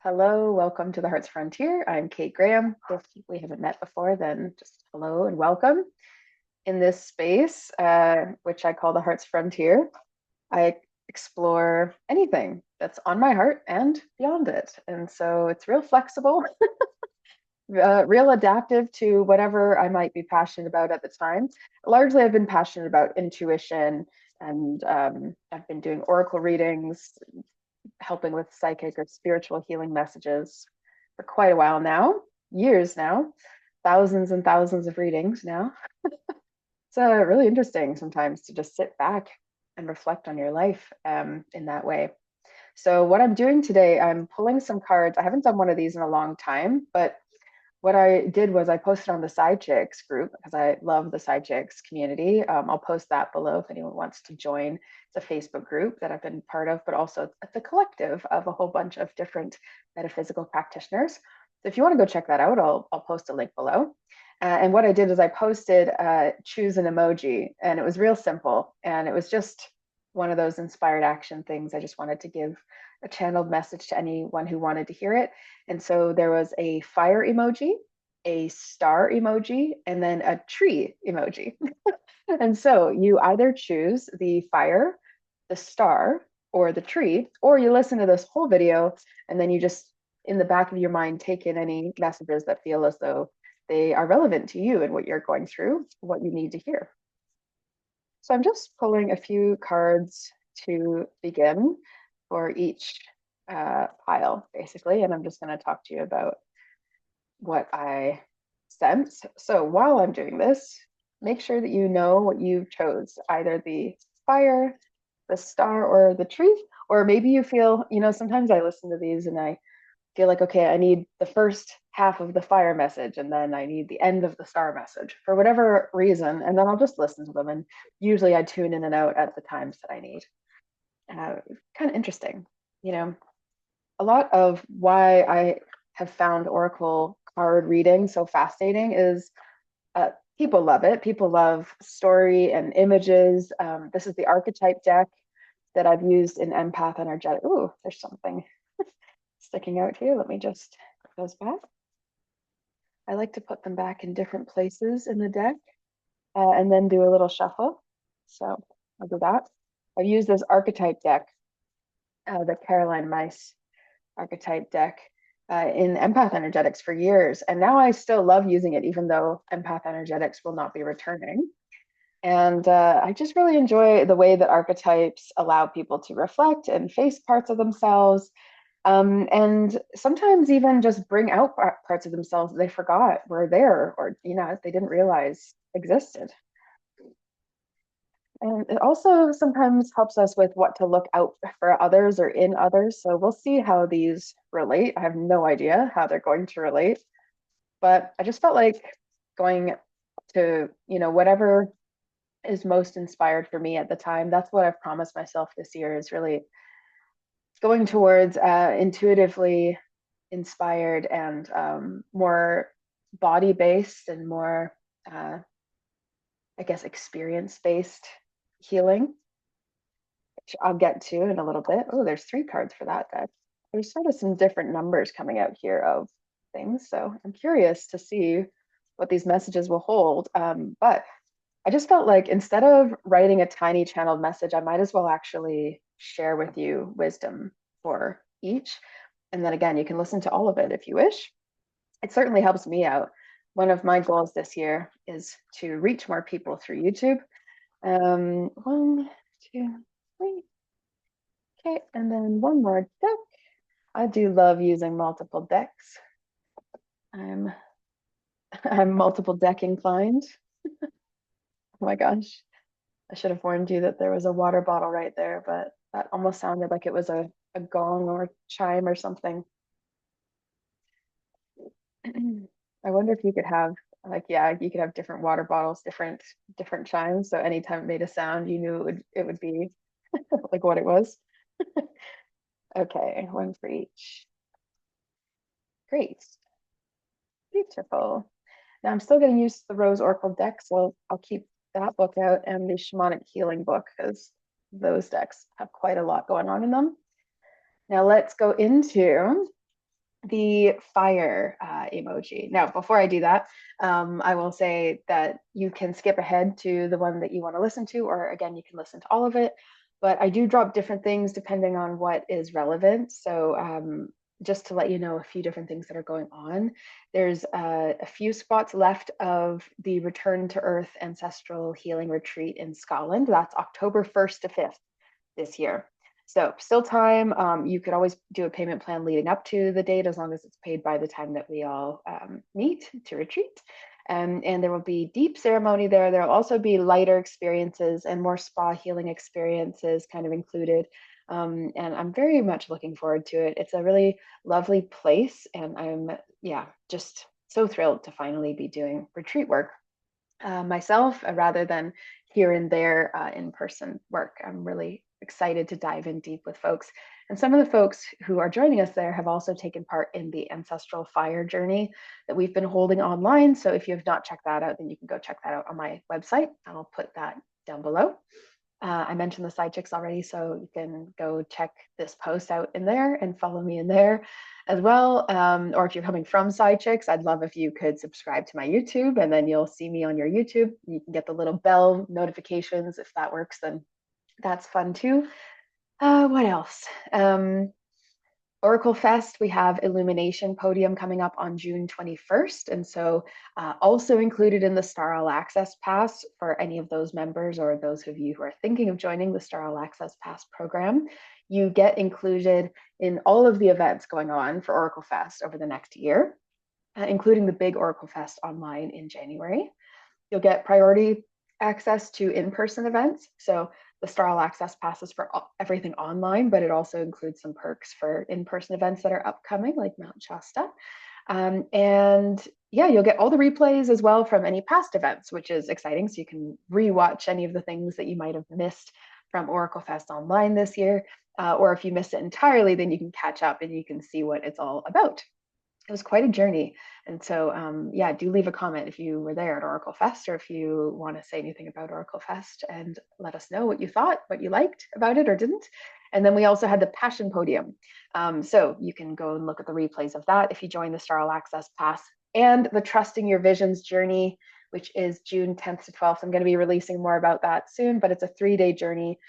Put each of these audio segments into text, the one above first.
Hello, welcome to the Heart's Frontier. I'm Kate Graham. If we haven't met before, then just hello and welcome. In this space, which I call the Heart's Frontier, I explore anything that's on my heart and beyond it. And so it's real flexible, real adaptive to whatever I might be passionate about at the time. Largely, I've been passionate about intuition, and I've been doing oracle readings, helping with psychic or spiritual healing messages for quite a while now, years now, thousands and thousands of readings now. It's really interesting sometimes to just sit back and reflect on your life in that way. So, what I'm doing today, I'm pulling some cards. I haven't done one of these in a long time, but what I did was I posted on the Side Chicks group because I love the Side Chicks community. I'll post that below if anyone wants to join. It's a Facebook group that I've been part of, but also it's a collective of a whole bunch of different metaphysical practitioners. So if you want to go check that out, I'll post a link below. And what I did is I posted choose an emoji, and it was real simple. And it was just one of those inspired action things. I just wanted to give a channeled message to anyone who wanted to hear it. And so there was a fire emoji, a star emoji, and then a tree emoji. And so you either choose the fire, the star, or the tree, or you listen to this whole video and then you just, in the back of your mind, take in any messages that feel as though they are relevant to you and what you're going through, what you need to hear. So I'm just pulling a few cards to begin for each pile, basically, and I'm just going to talk to you about what I sense. So while I'm doing this, make sure that you know what you chose, either the fire, the star, or the tree, or maybe you feel, sometimes I listen to these and I feel like, okay, I need the first half of the fire message and then I need the end of the star message for whatever reason. And then I'll just listen to them. And usually I tune in and out at the times that I need. Kind of interesting. You know, a lot of why I have found Oracle card reading so fascinating is people love it. People love story and images. This is the archetype deck that I've used in Empath Energetic. Ooh, there's something sticking out here. Let me just put those back. I like to put them back in different places in the deck and then do a little shuffle. So I'll do that. I've used this archetype deck, the Caroline Mice archetype deck in Empath Energetics for years. And now I still love using it, even though Empath Energetics will not be returning. And I just really enjoy the way that archetypes allow people to reflect and face parts of themselves. And sometimes even just bring out parts of themselves that they forgot were there or, they didn't realize existed. And it also sometimes helps us with what to look out for others or in others. So we'll see how these relate. I have no idea how they're going to relate, but I just felt like going to, whatever is most inspired for me at the time. That's what I've promised myself this year is really going towards intuitively inspired and more body based and more, I guess, experience based healing, which I'll get to in a little bit. Oh, there's 3 cards for that deck. There's sort of some different numbers coming out here of things. So I'm curious to see what these messages will hold. But I just felt like instead of writing a tiny channeled message, I might as well actually share with you wisdom for each. And then again, you can listen to all of it if you wish. It certainly helps me out. One of my goals this year is to reach more people through YouTube. 1, 2, 3. Okay, and then one more deck. I do love using multiple decks. I'm I'm multiple deck inclined. Oh my gosh. I should have warned you that there was a water bottle right there, but that almost sounded like it was a gong or chime or something. I wonder if you could have you could have different water bottles, different chimes. So anytime it made a sound, you knew it would be like what it was. Okay, one for each. Great. Beautiful. Now I'm still going to use the Rose Oracle deck, so I'll keep that book out and the Shamanic Healing book because those decks have quite a lot going on in them. Now let's go into the fire emoji. Now, before I do that, I will say that you can skip ahead to the one that you want to listen to, or again, you can listen to all of it. But I do drop different things depending on what is relevant. So just to let you know a few different things that are going on, there's a few spots left of the Return to Earth Ancestral Healing Retreat in Scotland. That's October 1st to 5th this year. So still time. You could always do a payment plan leading up to the date as long as it's paid by the time that we all meet to retreat. And there will be deep ceremony there. There will also be lighter experiences and more spa healing experiences kind of included. And I'm very much looking forward to it. It's a really lovely place. And I'm, yeah, just so thrilled to finally be doing retreat work myself rather than here and there in-person work. I'm really excited to dive in deep with folks. And some of the folks who are joining us there have also taken part in the Ancestral Fire journey that we've been holding online. So if you have not checked that out, then you can go check that out on my website. I'll put that down below. I mentioned the side chicks already, so you can go check this post out in there and follow me in there as well. Or if you're coming from side chicks, I'd love if you could subscribe to my YouTube, and then you'll see me on your YouTube. You can get the little bell notifications. If that works, then that's fun too. What else? Oracle Fest, we have Illumination Podium coming up on June 21st. And so also included in the Star All Access Pass for any of those members or those of you who are thinking of joining the Star All Access Pass program, you get included in all of the events going on for Oracle Fest over the next year, including the big Oracle Fest online in January. You'll get priority access to in-person events. So the Star All Access passes for everything online, but it also includes some perks for in-person events that are upcoming, like Mount Shasta. And yeah, you'll get all the replays as well from any past events, which is exciting. So you can rewatch any of the things that you might have missed from Oracle Fest online this year. Or if you missed it entirely, then you can catch up and you can see what it's all about. It was quite a journey. And so, yeah, do leave a comment if you were there at Oracle Fest or if you want to say anything about Oracle Fest and let us know what you thought, what you liked about it or didn't. And then we also had the Passion Podium. So you can go and look at the replays of that if you join the Star All Access Pass, and the Trusting Your Visions journey, which is June 10th to 12th. I'm going to be releasing more about that soon, but it's a 3-day journey.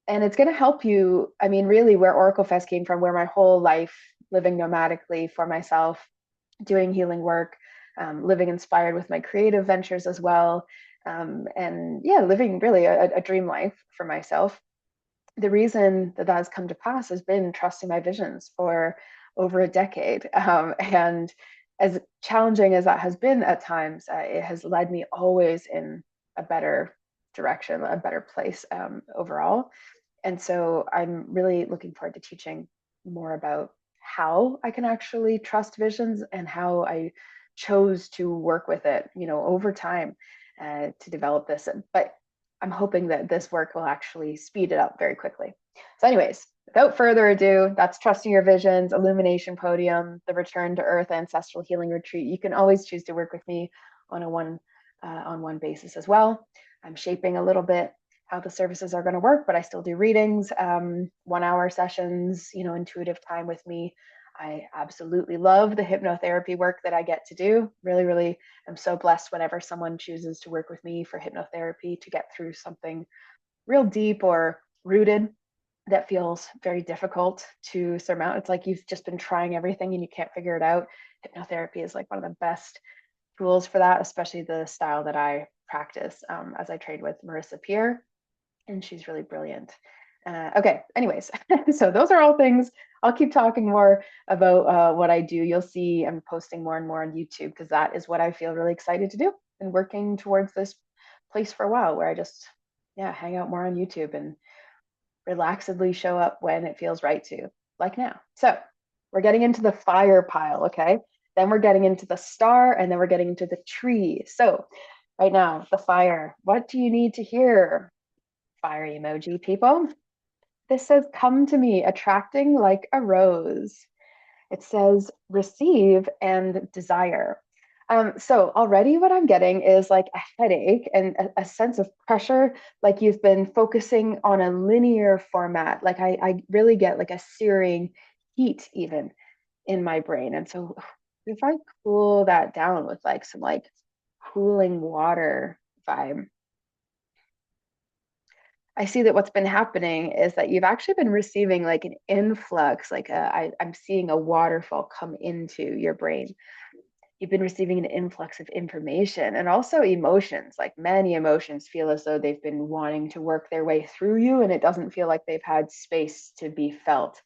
And it's going to help you. I mean, really, where Oracle Fest came from, where my whole life living nomadically for myself, doing healing work, living inspired with my creative ventures as well. And yeah, living really a dream life for myself. The reason that has come to pass has been trusting my visions for over a decade. And as challenging as that has been at times, it has led me always in a better direction, a better place overall. And so I'm really looking forward to teaching more about how I can actually trust visions and how I chose to work with it, over time to develop this. But I'm hoping that this work will actually speed it up very quickly. So anyways, without further ado, that's Trusting Your Visions, Illumination Podium, the Return to Earth Ancestral Healing Retreat. You can always choose to work with me on a one-on-one basis as well. I'm shaping a little bit how the services are going to work, but I still do readings, 1-hour sessions, intuitive time with me. I absolutely love the hypnotherapy work that I get to do. Really, really am so blessed whenever someone chooses to work with me for hypnotherapy to get through something real deep or rooted that feels very difficult to surmount. It's like you've just been trying everything and you can't figure it out. Hypnotherapy is like one of the best tools for that, especially the style that I practice as I train with Marissa Peer, and she's really brilliant. Okay, anyways, so those are all things. I'll keep talking more about what I do. You'll see I'm posting more and more on YouTube because that is what I feel really excited to do, and working towards this place for a while where I just, hang out more on YouTube and relaxedly show up when it feels right to, like now. So we're getting into the fire pile, okay? Then we're getting into the star, and then we're getting into the tree. So right now, the fire. What do you need to hear? Fire emoji people. This says, come to me, attracting like a rose. It says, receive and desire. So already what I'm getting is like a headache and a sense of pressure, like you've been focusing on a linear format. Like I really get like a searing heat even. in my brain. And so if I cool that down with like some like cooling water vibe, I see that what's been happening is that you've actually been receiving like an influx, like I'm seeing a waterfall come into your brain. You've been receiving an influx of information and also emotions. Like many emotions feel as though they've been wanting to work their way through you, and it doesn't feel like they've had space to be felt.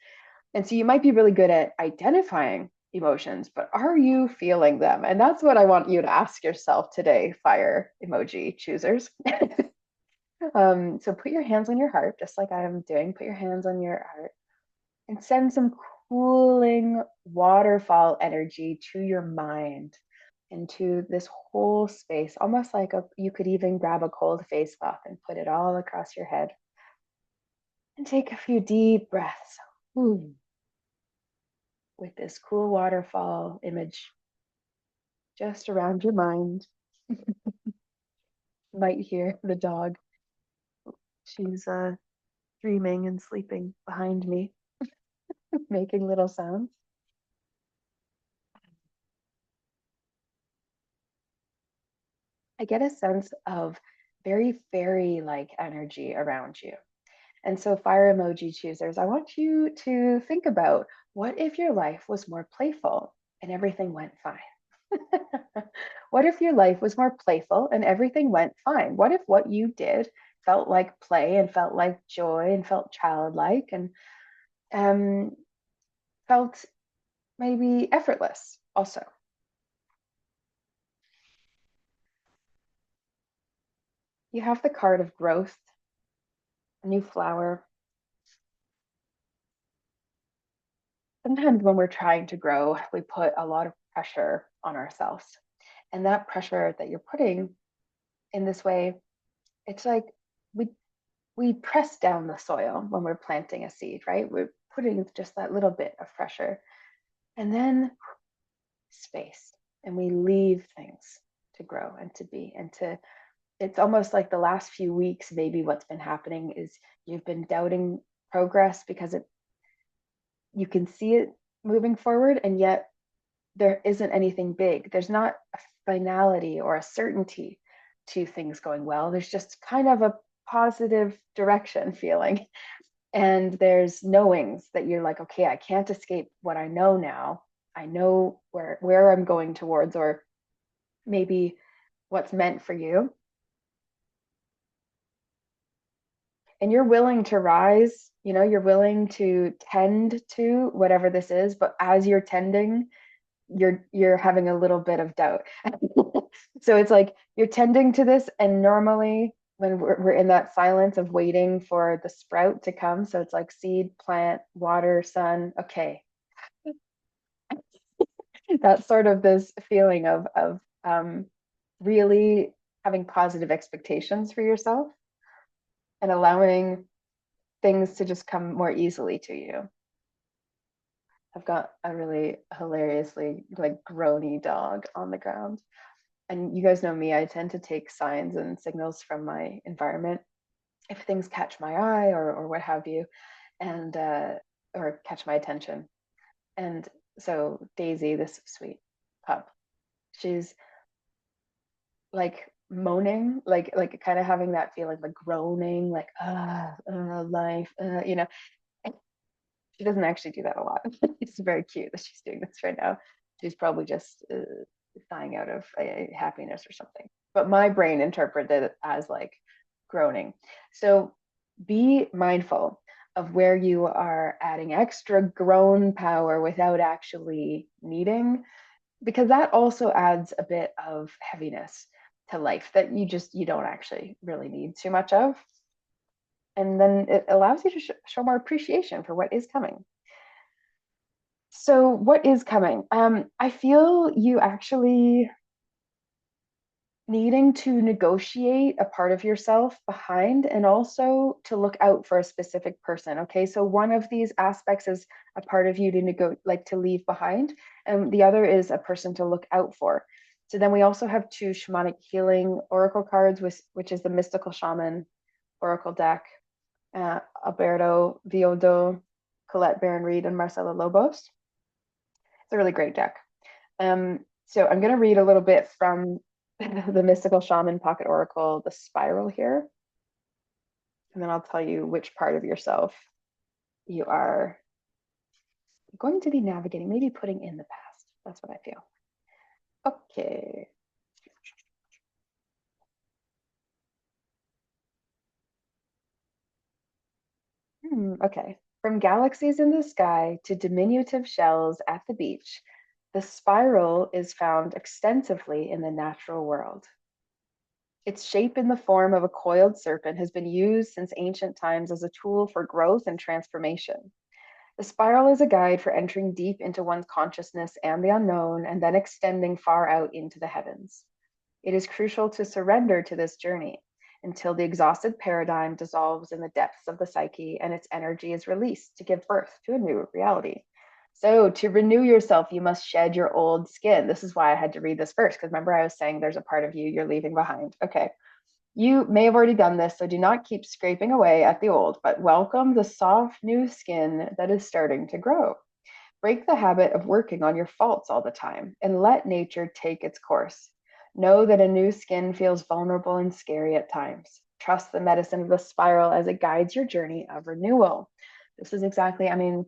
And so you might be really good at identifying emotions, but are you feeling them? And that's what I want you to ask yourself today, fire emoji choosers. So put your hands on your heart, just like I'm doing. Put your hands on your heart and send some cooling waterfall energy to your mind, into this whole space, almost like you could even grab a cold face cloth and put it all across your head. And take a few deep breaths. Ooh, with this cool waterfall image just around your mind. You might hear the dog. She's dreaming and sleeping behind me, making little sounds. I get a sense of very fairy like energy around you. And so, fire emoji choosers, I want you to think about, what if your life was more playful and everything went fine? What if your life was more playful and everything went fine? What if what you did felt like play and felt like joy and felt childlike and um, felt maybe effortless also? You have the card of growth, a new flower. Sometimes when we're trying to grow, we put a lot of pressure on ourselves. And that pressure that you're putting in this way, it's like we we press down the soil when we're planting a seed, right? We're putting just that little bit of pressure and then space, and we leave things to grow and to be and to, it's almost like the last few weeks, maybe what's been happening is you've been doubting progress because you can see it moving forward, and yet there isn't anything big. There's not a finality or a certainty to things going well. There's just kind of a positive direction feeling. And there's knowings that you're like, okay, I can't escape what I know now. I know where I'm going towards, or maybe what's meant for you. And you're willing to rise, you're willing to tend to whatever this is, but as you're tending, you're having a little bit of doubt. So it's like you're tending to this, and normally when we're in that silence of waiting for the sprout to come, so it's like seed, plant, water, sun. Okay, that's sort of this feeling of really having positive expectations for yourself and allowing things to just come more easily to you. I've got a really hilariously like groany dog on the ground. And you guys know me, I tend to take signs and signals from my environment if things catch my eye or what have you, and or catch my attention. And so Daisy, this sweet pup, she's like moaning, like kind of having that feeling, like groaning, like life, she doesn't actually do that a lot. It's very cute that she's doing this right now. She's probably just sighing out of happiness or something. But my brain interpreted it as like groaning. So be mindful of where you are adding extra groan power without actually needing, because that also adds a bit of heaviness to life that you don't actually really need too much of. And then it allows you to show more appreciation for what is coming. So, what is coming? I feel you actually needing to negotiate a part of yourself behind, and also to look out for a specific person. Okay, so one of these aspects is a part of you to like to leave behind, and the other is a person to look out for. So then we also have two shamanic healing oracle cards, which is the mystical shaman oracle deck, Alberto Viodo, Colette Baron Reed, and Marcela Lobos. It's a really great deck. So I'm going to read a little bit from the Mystical Shaman Pocket Oracle, the Spiral here, and then I'll tell you which part of yourself you are going to be navigating, maybe putting in the past. That's what I feel. Okay. Okay. From galaxies in the sky to diminutive shells at the beach, the spiral is found extensively in the natural world. Its shape in the form of a coiled serpent has been used since ancient times as a tool for growth and transformation. The spiral is a guide for entering deep into one's consciousness and the unknown, and then extending far out into the heavens. It is crucial to surrender to this journey until the exhausted paradigm dissolves in the depths of the psyche and its energy is released to give birth to a new reality. So, to renew yourself, you must shed your old skin. This is why I had to read this first, because remember, I was saying there's a part of you you're leaving behind. Okay. You may have already done this, so do not keep scraping away at the old, but welcome the soft new skin that is starting to grow. Break the habit of working on your faults all the time and let nature take its course. Know that a new skin feels vulnerable and scary at times. Trust the medicine of the spiral as it guides your journey of renewal. This is exactly, I mean,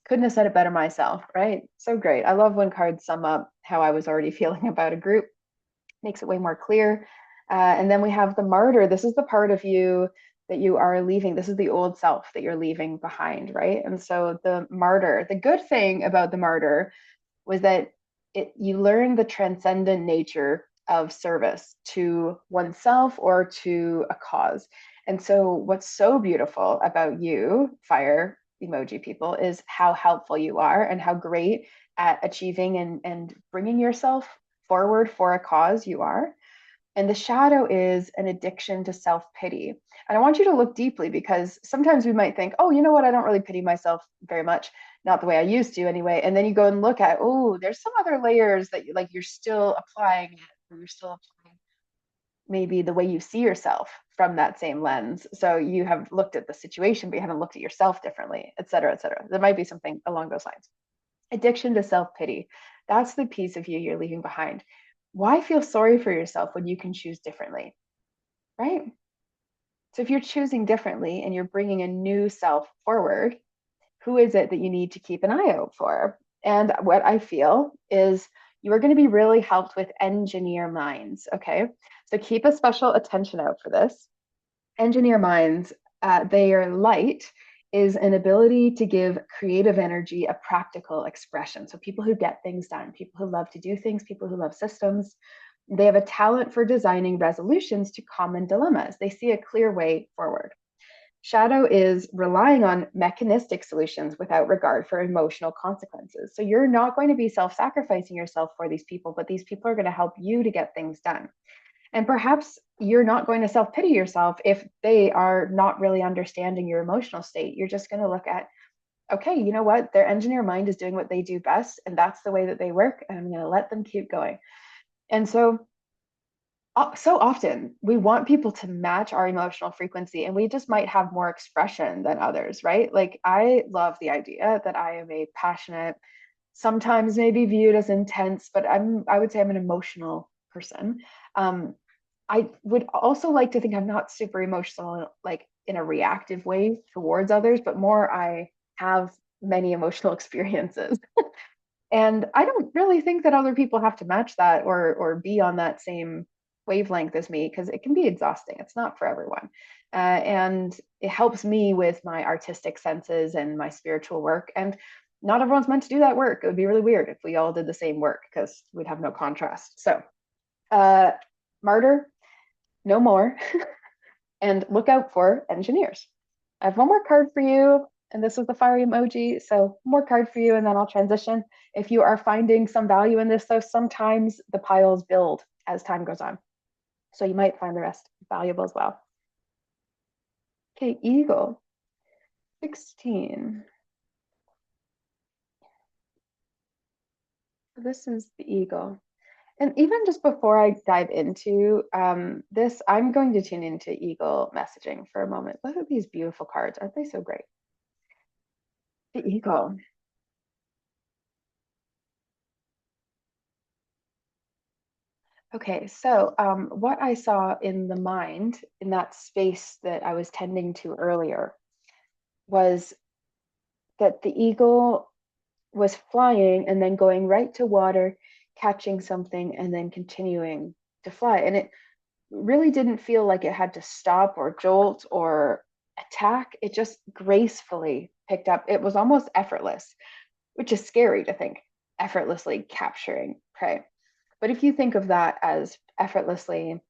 couldn't have said it better myself, right? So great. I love when cards sum up how I was already feeling about a group, makes it way more clear. And then we have the martyr. This is the part of you that you are leaving. This is the old self that you're leaving behind, right? And so the martyr, the good thing about the martyr was that you learn the transcendent nature of service to oneself or to a cause. And so what's so beautiful about you, fire emoji people, is how helpful you are and how great at achieving and bringing yourself forward for a cause you are. And the shadow is an addiction to self pity. And I want you to look deeply, because sometimes we might think, oh, you know what? I don't really pity myself very much, not the way I used to anyway. And then you go and look at, oh, there's some other layers that you're still applying it, or you're still applying maybe the way you see yourself from that same lens. So you have looked at the situation, but you haven't looked at yourself differently, et cetera, et cetera. There might be something along those lines. Addiction to self pity. That's the piece of you you're leaving behind. Why feel sorry for yourself when you can choose differently, right? So if you're choosing differently and you're bringing a new self forward, who is it that you need to keep an eye out for? And what I feel is you are going to be really helped with engineer minds. Okay. So keep a special attention out for this. Engineer minds, their light is an ability to give creative energy a practical expression. So people who get things done, people who love to do things, people who love systems, they have a talent for designing resolutions to common dilemmas. They see a clear way forward. Shadow is relying on mechanistic solutions without regard for emotional consequences. So you're not going to be self sacrificing yourself for these people, but these people are going to help you to get things done. And perhaps you're not going to self pity yourself if they are not really understanding your emotional state. You're just going to look at, okay, you know what? Their engineer mind is doing what they do best, and that's the way that they work. And I'm going to let them keep going. And so often we want people to match our emotional frequency, and we just might have more expression than others, right? Like, I love the idea that I am a passionate, sometimes maybe viewed as intense, but I would say I'm an emotional person. I would also like to think I'm not super emotional, like in a reactive way towards others, but more I have many emotional experiences. And I don't really think that other people have to match that or be on that same wavelength as me, because it can be exhausting. It's not for everyone. And it helps me with my artistic senses and my spiritual work. And not everyone's meant to do that work. It would be really weird if we all did the same work, because we'd have no contrast. So, uh, martyr, no more. And look out for engineers. I have one more card for you, and this is the fire emoji. So more card for you, and then I'll transition. If you are finding some value in this, though, sometimes the piles build as time goes on. So you might find the rest valuable as well. Okay, Eagle, 16. This is the Eagle. And even just before I dive into this, I'm going to tune into Eagle messaging for a moment. Look at these beautiful cards. Aren't they so great? The Eagle. Okay, so what I saw in the mind, in that space that I was tending to earlier, was that the eagle was flying and then going right to water, catching something, and then continuing to fly. And it really didn't feel like it had to stop or jolt or attack. It just gracefully picked up. It was almost effortless, which is scary to think, effortlessly capturing prey. But if you think of that as effortlessly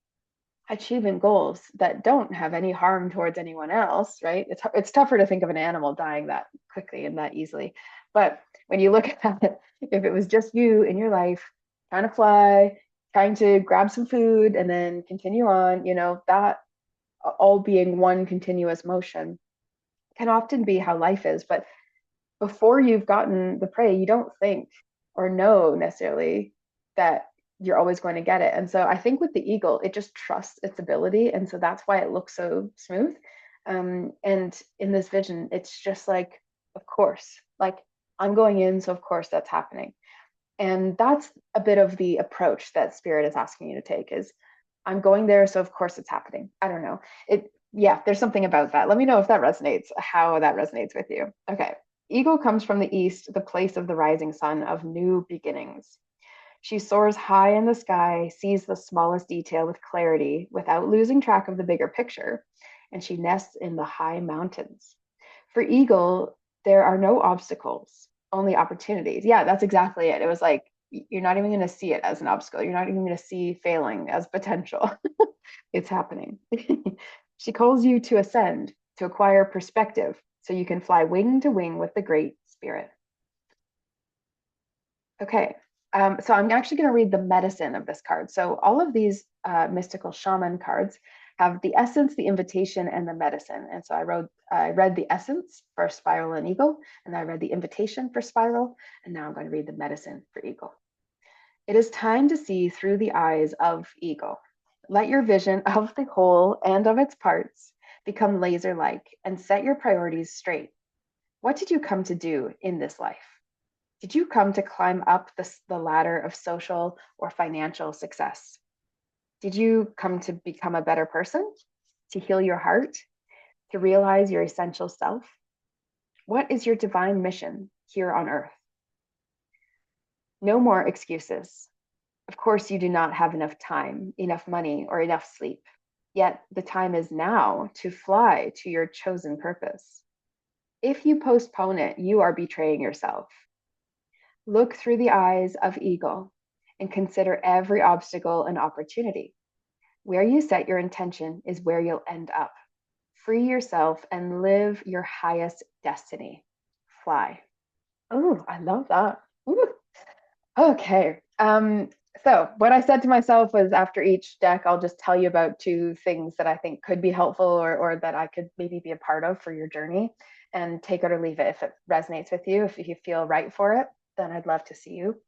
achieving goals that don't have any harm towards anyone else, right? It's tougher to think of an animal dying that quickly and that easily. But when you look at it, if it was just you in your life trying to fly, trying to grab some food and then continue on, that all being one continuous motion can often be how life is. But before you've gotten the prey, you don't think or know necessarily that you're always going to get it. And so I think with the eagle, it just trusts its ability. And so that's why it looks so smooth. And in this vision, it's just like, of course, like I'm going in. So of course that's happening. And that's a bit of the approach that spirit is asking you to take is I'm going there. So of course it's happening. I don't know. Yeah, there's something about that. Let me know if that resonates, how that resonates with you. Okay. Eagle comes from the east, the place of the rising sun, of new beginnings. She soars high in the sky, sees the smallest detail with clarity without losing track of the bigger picture, and she nests in the high mountains. For eagle, there are no obstacles, only opportunities. Yeah, that's exactly it. It was like you're not even going to see it as an obstacle. You're not even going to see failing as potential. It's happening. She calls you to ascend, to acquire perspective, so you can fly wing to wing with the great spirit. Okay, so I'm actually going to read the medicine of this card. So all of these mystical shaman cards have the essence, the invitation, and the medicine. And so I read the essence for spiral and eagle, and I read the invitation for spiral, and now I'm going to read the medicine for eagle. It is time to see through the eyes of eagle. Let your vision of the whole and of its parts become laser-like and set your priorities straight. What did you come to do in this life? Did you come to climb up the ladder of social or financial success? Did you come to become a better person? To heal your heart? To realize your essential self? What is your divine mission here on earth? No more excuses. Of course, you do not have enough time, enough money, or enough sleep. Yet the time is now to fly to your chosen purpose. If you postpone it, you are betraying yourself. Look through the eyes of eagle and consider every obstacle an opportunity. Where you set your intention is where you'll end up. Free yourself and live your highest destiny. Fly. Oh, I love that. Ooh. Okay. So what I said to myself was after each deck, I'll just tell you about two things that I think could be helpful or that I could maybe be a part of for your journey, and take it or leave it if it resonates with you. If you feel right for it, then I'd love to see you.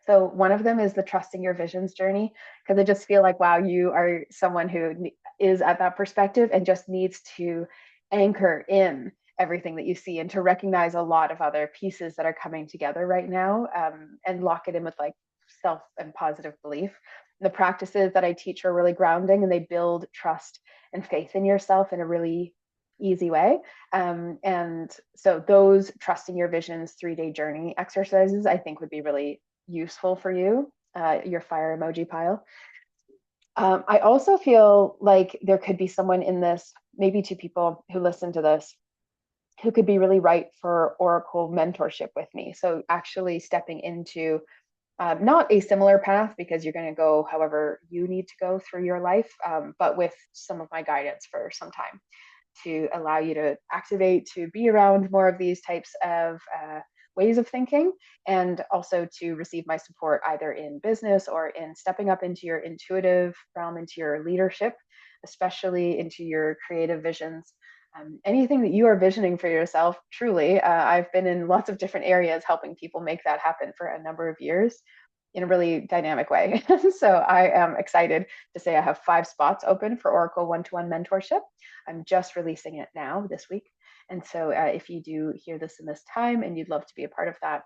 So one of them is the trusting your visions journey, because I just feel like, wow, you are someone who is at that perspective and just needs to anchor in everything that you see and to recognize a lot of other pieces that are coming together right now, and lock it in with like self and positive belief. The practices that I teach are really grounding and they build trust and faith in yourself in a really easy way. And so those trusting your visions 3-day journey exercises I think would be really useful for you, your fire emoji pile. I also feel like there could be someone in this, maybe two people who listen to this, who could be really right for Oracle mentorship with me. So actually stepping into not a similar path, because you're going to go however you need to go through your life, but with some of my guidance for some time to allow you to activate, to be around more of these types of ways of thinking, and also to receive my support either in business or in stepping up into your intuitive realm, into your leadership, especially into your creative visions. Anything that you are visioning for yourself, truly. I've been in lots of different areas helping people make that happen for a number of years in a really dynamic way. So I am excited to say I have 5 spots open for Oracle one-to-one mentorship. I'm just releasing it now this week. And so if you do hear this in this time and you'd love to be a part of that,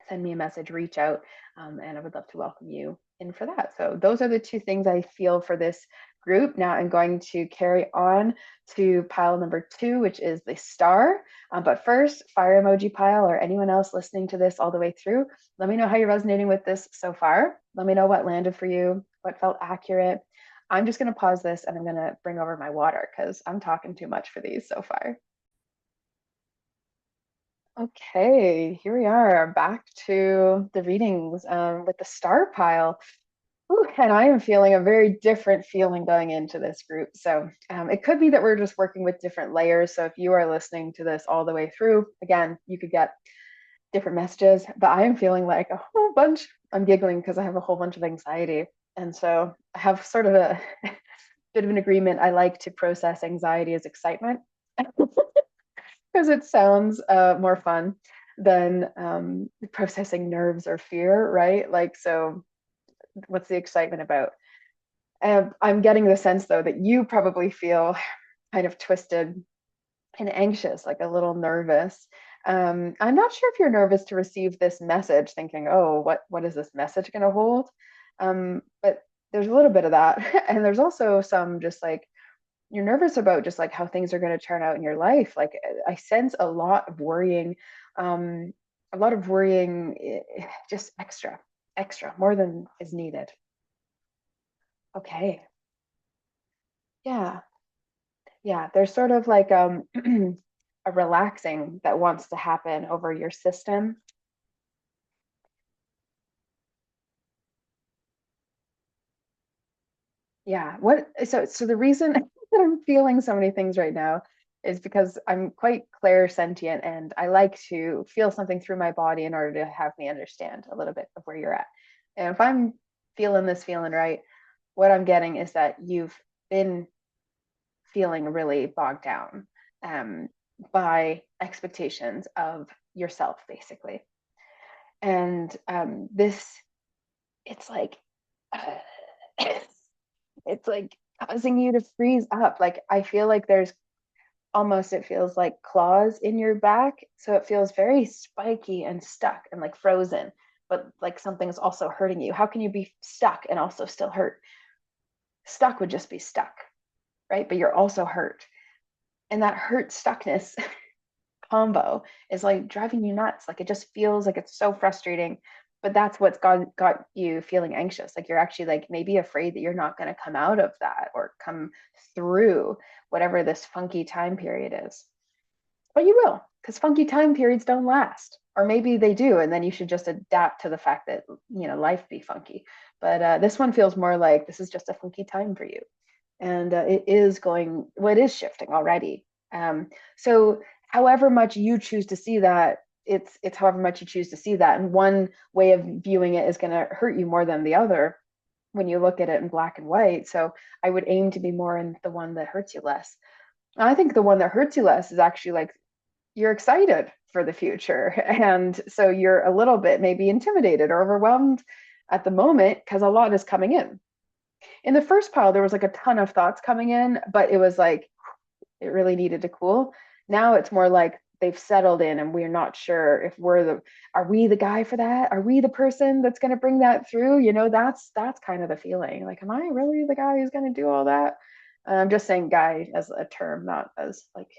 send me a message, reach out, and I would love to welcome you in for that. So those are the two things I feel for this group. Now I'm going to carry on to pile number 2, which is the star. But first, fire emoji pile, or anyone else listening to this all the way through, let me know how you're resonating with this so far. Let me know what landed for you, what felt accurate. I'm just going to pause this and I'm going to bring over my water because I'm talking too much for these so far. Okay, here we are back to the readings with the star pile. Ooh, and I am feeling a very different feeling going into this group. So it could be that we're just working with different layers. So if you are listening to this all the way through, again, you could get different messages, but I am feeling like a whole bunch. I'm giggling because I have a whole bunch of anxiety. And so I have sort of a bit of an agreement. I like to process anxiety as excitement because it sounds more fun than processing nerves or fear, right? Like, so what's the excitement about? I'm getting the sense, though, that you probably feel kind of twisted and anxious, like a little nervous. I'm not sure if you're nervous to receive this message, thinking, "Oh, what is this message going to hold?" But there's a little bit of that, and there's also some just like you're nervous about just like how things are going to turn out in your life. Like I sense a lot of worrying, just extra, more than is needed. Okay, yeah, yeah. There's sort of like a relaxing that wants to happen over your system. Yeah. So the reason that I'm feeling so many things right now is because I'm quite clairsentient and I like to feel something through my body in order to have me understand a little bit of where you're at. And if I'm feeling this feeling right, what I'm getting is that you've been feeling really bogged down um, by expectations of yourself, basically. And this, it's like, it's like causing you to freeze up. Like I feel like there's almost, it feels like claws in your back. So it feels very spiky and stuck and like frozen, but like something's also hurting you. How can you be stuck and also still hurt? Stuck would just be stuck, right? But you're also hurt. And that hurt stuckness combo is like driving you nuts. Like it just feels like it's so frustrating. But that's what's got you feeling anxious. Like you're actually like maybe afraid that you're not going to come out of that or come through whatever this funky time period is. But you will, because funky time periods don't last. Or maybe they do, and then you should just adapt to the fact that life be funky. But this one feels more like this is just a funky time for you, and it is going. Well, it is shifting already. So however much you choose to see that, it's however much you choose to see that, and one way of viewing it is going to hurt you more than the other when you look at it in black and white. So I would aim to be more in the one that hurts you less. I think the one that hurts you less is actually like you're excited for the future. And so you're a little bit maybe intimidated or overwhelmed at the moment because a lot is coming in. In the first pile, there was like a ton of thoughts coming in, but it was like it really needed to cool. Now it's more like they've settled in and we're not sure if are we the guy for that? Are we the person that's going to bring that through? That's kind of the feeling. Like, am I really the guy who's going to do all that? I'm just saying guy as a term, not as like,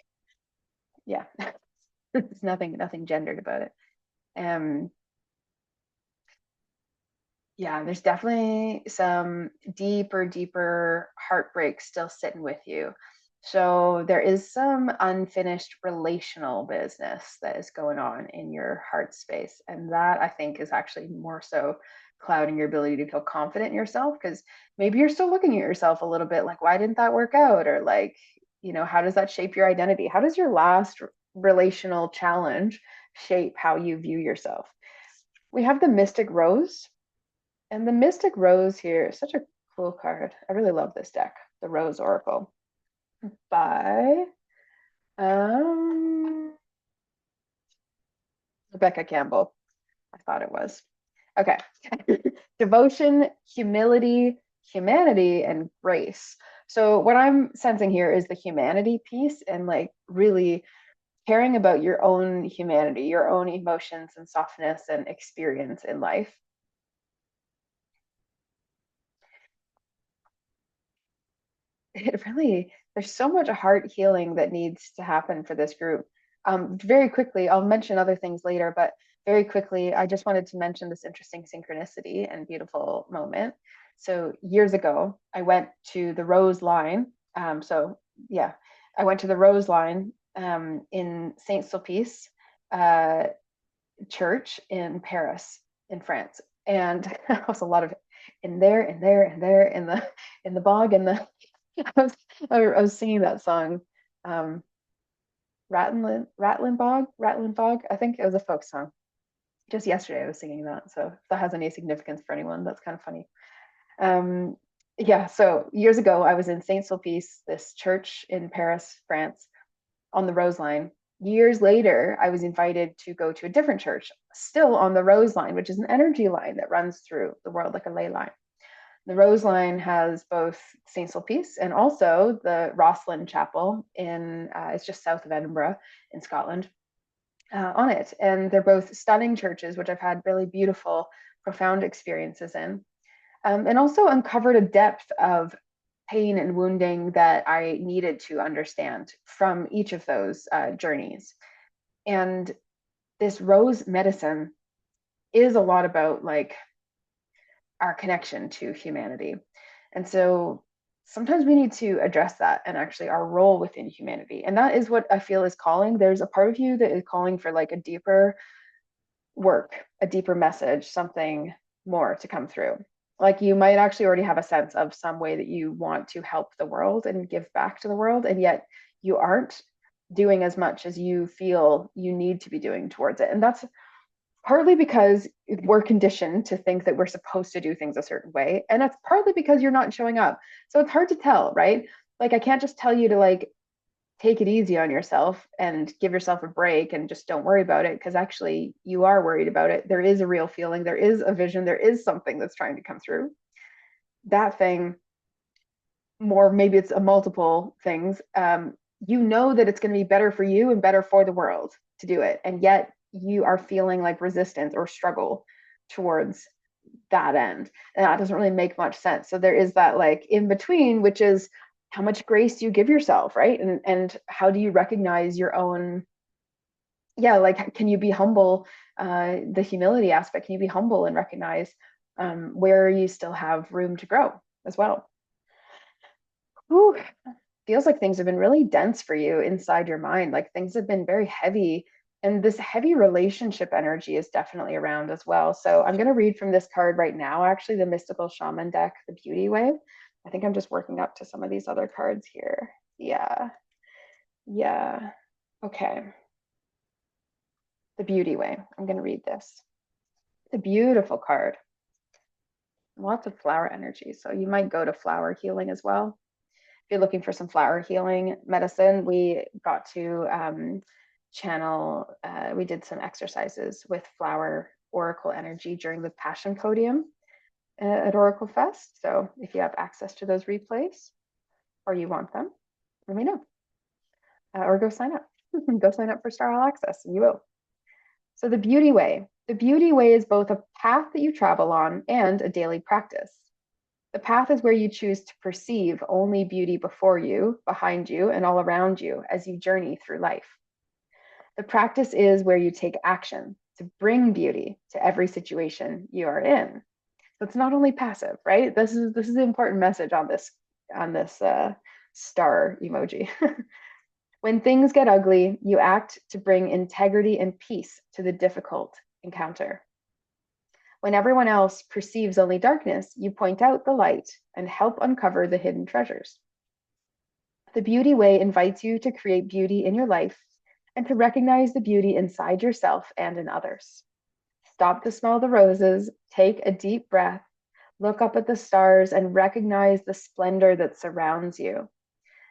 yeah, it's nothing gendered about it. Um, yeah, there's definitely some deeper heartbreak still sitting with you. So there is some unfinished relational business that is going on in your heart space. And that I think is actually more so clouding your ability to feel confident in yourself because maybe you're still looking at yourself a little bit like, why didn't that work out? Or like, how does that shape your identity? How does your last relational challenge shape how you view yourself? We have the Mystic Rose, and the Mystic Rose here is such a cool card. I really love this deck, the Rose Oracle by um, Rebecca Campbell. I thought it was. Okay. Devotion, humility, humanity, and grace. So what I'm sensing here is the humanity piece and like really caring about your own humanity, your own emotions and softness and experience in life. It really, there's so much heart healing that needs to happen for this group. Very quickly, I'll mention other things later, but very quickly, I just wanted to mention this interesting synchronicity and beautiful moment. So years ago, I went to the Rose Line. So yeah, I went to the Rose Line in Saint Sulpice uh, Church in Paris, in France, and there was a lot of in there, in there, in there, in the bog, in the I was, I was singing that song, um, Rattling Bog. I think it was a folk song. Just yesterday, I was singing that. So if that has any significance for anyone, that's kind of funny. Um, yeah. So years ago, I was in Saint Sulpice, this church in Paris, France, on the Rose Line. Years later, I was invited to go to a different church, still on the Rose Line, which is an energy line that runs through the world like a ley line. The Rose Line has both St. Sulpice and also the Rosslyn Chapel it's just south of Edinburgh in Scotland on it. And they're both stunning churches, which I've had really beautiful, profound experiences in. And also uncovered a depth of pain and wounding that I needed to understand from each of those journeys. And this rose medicine is a lot about like our connection to humanity. And so sometimes we need to address that and actually our role within humanity. And that is what I feel is calling. There's a part of you that is calling for like a deeper work, a deeper message, something more to come through. Like you might actually already have a sense of some way that you want to help the world and give back to the world, and yet you aren't doing as much as you feel you need to be doing towards it. And that's partly because we're conditioned to think that we're supposed to do things a certain way, and that's partly because you're not showing up. So it's hard to tell, right? Like I can't just tell you to like take it easy on yourself and give yourself a break and just don't worry about it, because actually you are worried about it. There is a real feeling, there is a vision, there is something that's trying to come through. That thing, more maybe it's a multiple things, you know that it's going to be better for you and better for the world to do it, and yet you are feeling like resistance or struggle towards that end, and that doesn't really make much sense. So there is that like in between, which is how much grace do you give yourself, right? And how do you recognize your own, yeah, like can you be humble, the humility aspect, can you be humble and recognize where you still have room to grow as well. Whew, feels like things have been really dense for you inside your mind. Like things have been very heavy. And this heavy relationship energy is definitely around as well. So I'm going to read from this card right now, actually, the Mystical Shaman deck, the Beauty Way. I think I'm just working up to some of these other cards here. Yeah. Yeah. Okay. The Beauty Way. I'm going to read this. It's a beautiful card. Lots of flower energy. So you might go to flower healing as well. If you're looking for some flower healing medicine, we got to channel, we did some exercises with flower oracle energy during the Passion Podium at Oracle Fest. So if you have access to those replays or you want them, let me know. Or go sign up. Go sign up for Star All Access and you will. So the Beauty Way. The Beauty Way is both a path that you travel on and a daily practice. The path is where you choose to perceive only beauty before you, behind you, and all around you as you journey through life. The practice is where you take action to bring beauty to every situation you are in. So it's not only passive, right? This is an important message on this star emoji. When things get ugly, you act to bring integrity and peace to the difficult encounter. When everyone else perceives only darkness, you point out the light and help uncover the hidden treasures. The Beauty Way invites you to create beauty in your life and to recognize the beauty inside yourself and in others. Stop to smell the roses, take a deep breath, look up at the stars, and recognize the splendor that surrounds you.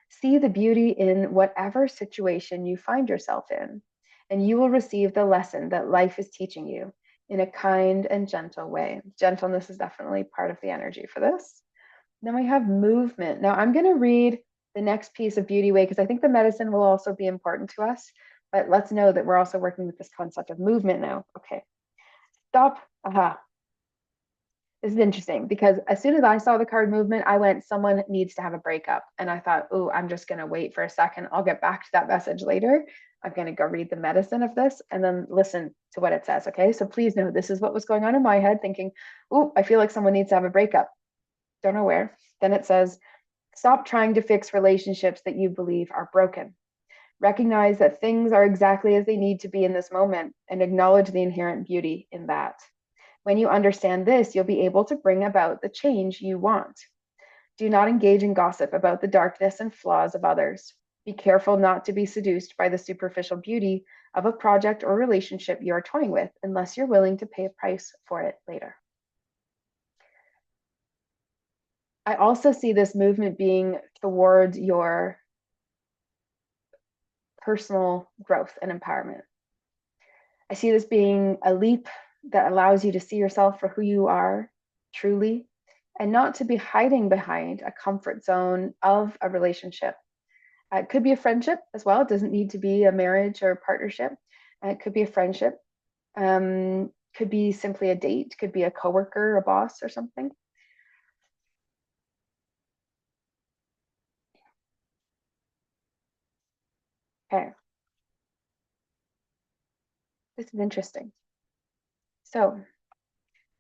See the beauty in whatever situation you find yourself in, and you will receive the lesson that life is teaching you in a kind and gentle way. Gentleness is definitely part of the energy for this. Then we have movement. Now I'm going to read the next piece of Beauty Way because I think the medicine will also be important to us. But let's know that we're also working with this concept of movement now. Okay, stop. Aha. This is interesting because as soon as I saw the card movement, I went, someone needs to have a breakup. And I thought, oh, I'm just going to wait for a second. I'll get back to that message later. I'm going to go read the medicine of this and then listen to what it says. Okay. So please know this is what was going on in my head, thinking, oh, I feel like someone needs to have a breakup. Don't know where. Then it says, stop trying to fix relationships that you believe are broken. Recognize that things are exactly as they need to be in this moment and acknowledge the inherent beauty in that. When you understand this, you'll be able to bring about the change you want. Do not engage in gossip about the darkness and flaws of others. Be careful not to be seduced by the superficial beauty of a project or relationship you are toying with, unless you're willing to pay a price for it later. I also see this movement being towards your personal growth and empowerment. I see this being a leap that allows you to see yourself for who you are truly and not to be hiding behind a comfort zone of a relationship. It could be a friendship as well. It doesn't need to be a marriage or a partnership. It could be a friendship. Could be simply a date. Could be a coworker, a boss, or something. Okay, this is interesting. So,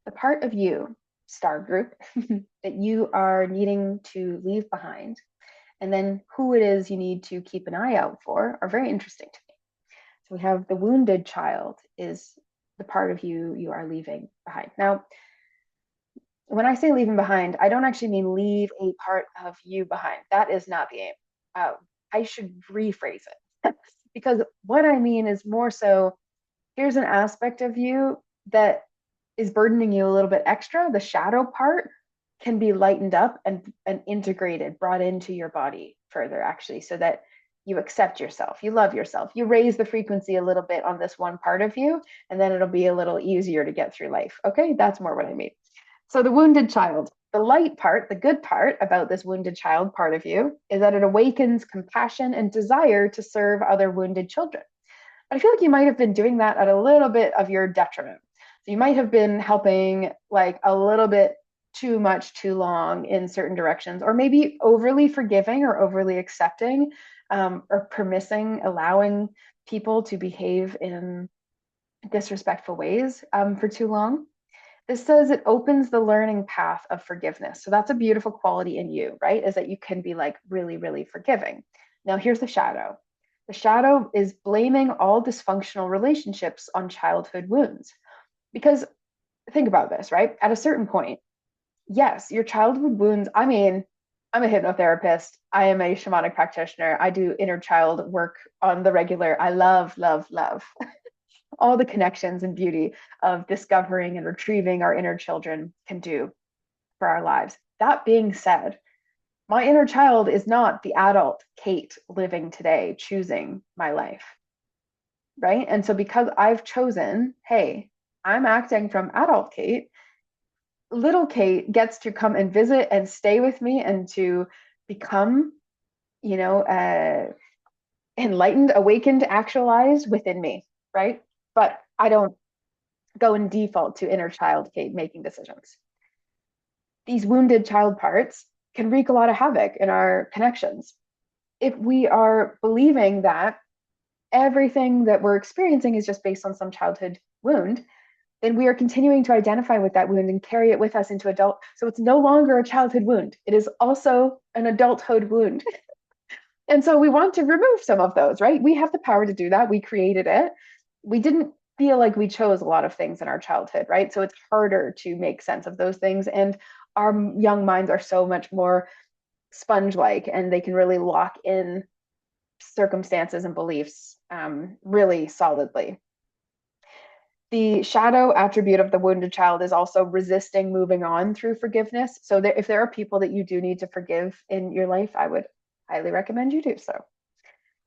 the part of you, star group, that you are needing to leave behind, and then who it is you need to keep an eye out for are very interesting to me. So we have the wounded child is the part of you you are leaving behind. Now, when I say leaving behind, I don't actually mean leave a part of you behind. That is not the aim. Uh, I should rephrase it because what I mean is more so here's an aspect of you that is burdening you a little bit extra. The shadow part can be lightened up and integrated, brought into your body further, actually, so that you accept yourself, you love yourself, you raise the frequency a little bit on this one part of you, and then it'll be a little easier to get through life. Okay, that's more what I mean. So, the wounded child, the light part, the good part about this wounded child part of you is that it awakens compassion and desire to serve other wounded children. But I feel like you might have been doing that at a little bit of your detriment. So you might have been helping like a little bit too much, too long in certain directions, or maybe overly forgiving or overly accepting, or permitting, allowing people to behave in disrespectful ways for too long. This says it opens the learning path of forgiveness. So that's a beautiful quality in you, right? Is that you can be like really, really forgiving. Now, here's the shadow. The shadow is blaming all dysfunctional relationships on childhood wounds. Because think about this, right? At a certain point, yes, your childhood wounds. I mean, I'm a hypnotherapist. I am a shamanic practitioner. I do inner child work on the regular. I love, love, love all the connections and beauty of discovering and retrieving our inner children can do for our lives. That being said, my inner child is not the adult Kate living today, choosing my life, right? And so, because I've chosen, hey, I'm acting from adult Kate, little Kate gets to come and visit and stay with me and to become, you know, enlightened, awakened, actualized within me, right? But I don't go in default to inner child Kate making decisions. These wounded child parts can wreak a lot of havoc in our connections. If we are believing that everything that we're experiencing is just based on some childhood wound, then we are continuing to identify with that wound and carry it with us into adult. So it's no longer a childhood wound. It is also an adulthood wound. And so we want to remove some of those, right? We have the power to do that. We created it. We didn't feel like we chose a lot of things in our childhood, right? So it's harder to make sense of those things. And our young minds are so much more sponge like, and they can really lock in circumstances and beliefs really solidly. The shadow attribute of the wounded child is also resisting moving on through forgiveness. So if there are people that you do need to forgive in your life, I would highly recommend you do so.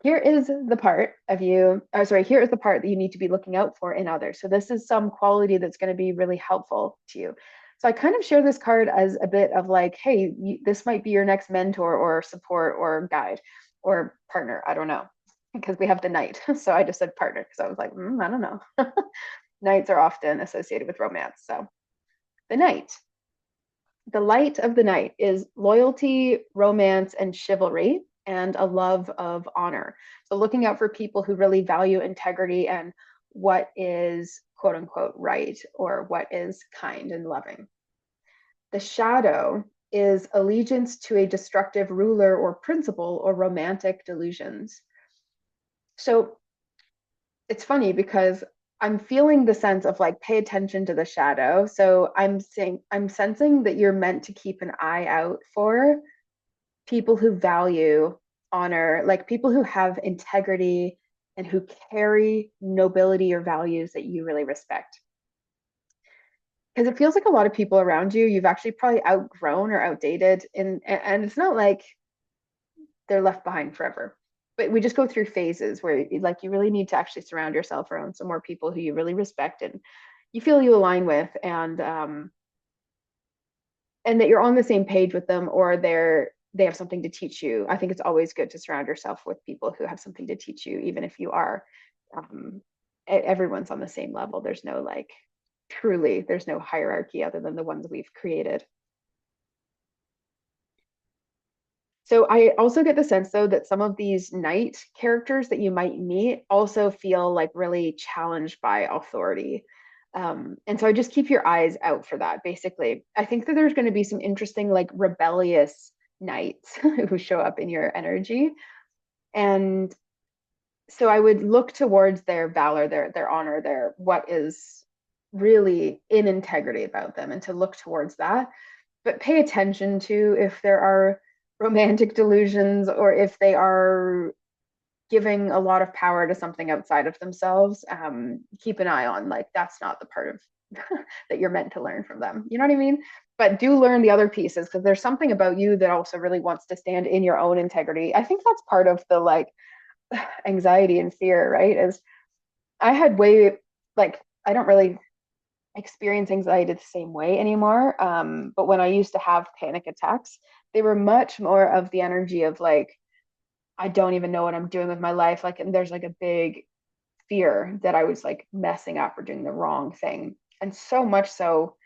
Here is the part of you, here is the part that you need to be looking out for in others. So this is some quality that's going to be really helpful to you. So I kind of share this card as a bit of like, hey, this might be your next mentor or support or guide or partner. I don't know. because we have the knight. So I just said partner because I was like, I don't know. Knights are often associated with romance. So the knight. The light of the knight is loyalty, romance, and chivalry, and a love of honor. So looking out for people who really value integrity and what is quote unquote right, or what is kind and loving. The shadow is allegiance to a destructive ruler or principle or romantic delusions. So it's funny because I'm feeling the sense of like pay attention to the shadow. So I'm sensing that you're meant to keep an eye out for people who value honor, like people who have integrity and who carry nobility or values that you really respect. Because it feels like a lot of people around you, you've actually probably outgrown or outdated, and it's not like they're left behind forever. But we just go through phases where like you really need to actually surround yourself around some more people who you really respect and you feel you align with, and that you're on the same page with them, or they have something to teach you. I think it's always good to surround yourself with people who have something to teach you, even if you are everyone's on the same level. There's no like truly there's no hierarchy other than the ones we've created. So I also get the sense though that some of these knight characters that you might meet also feel like really challenged by authority. And so I just keep your eyes out for that, basically. I think that there's going to be some interesting, like rebellious knights who show up in your energy. And so I would look towards their valor, their honor, their what is really in integrity about them, and to look towards that, but pay attention to if there are romantic delusions or if they are giving a lot of power to something outside of themselves. Keep an eye on, like, that's not the part of that you're meant to learn from them. You know what I mean? But do learn the other pieces, because there's something about you that also really wants to stand in your own integrity. I think that's part of the like anxiety and fear, right? Is I had way like I don't really experience anxiety the same way anymore. But when I used to have panic attacks, they were much more of the energy of like, I don't even know what I'm doing with my life. Like, and there's like a big fear that I was like messing up or doing the wrong thing. And so much so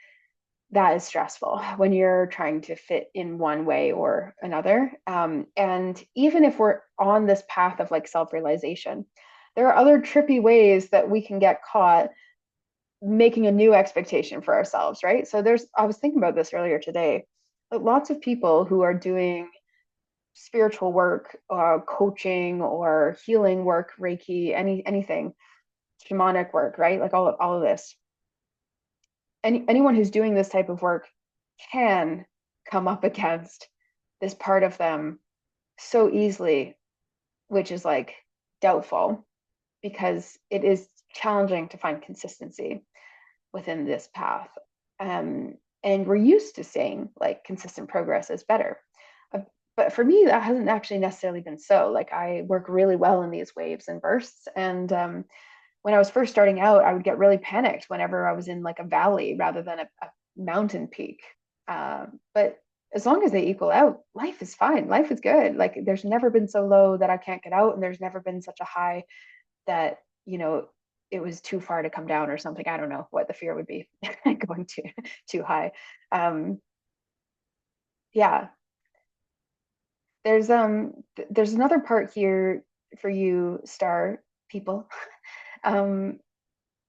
that is stressful when you're trying to fit in one way or another. And even if we're on this path of like self realization, there are other trippy ways that we can get caught making a new expectation for ourselves, right? So I was thinking about this earlier today, but lots of people who are doing spiritual work, coaching or healing work, Reiki, anything, shamanic work, right? Like all of this. Anyone who's doing this type of work can come up against this part of them so easily, which is like doubtful, because it is challenging to find consistency within this path. And we're used to saying like consistent progress is better. Uh, but for me, that hasn't actually necessarily been so. Like I work really well in these waves and bursts. And when I was first starting out, I would get really panicked whenever I was in like a valley rather than a mountain peak. But as long as they equal out, life is fine. Life is good. Like there's never been so low that I can't get out, and there's never been such a high that, it was too far to come down or something. I don't know what the fear would be going too high. Um, yeah, there's another part here for you, star people, um,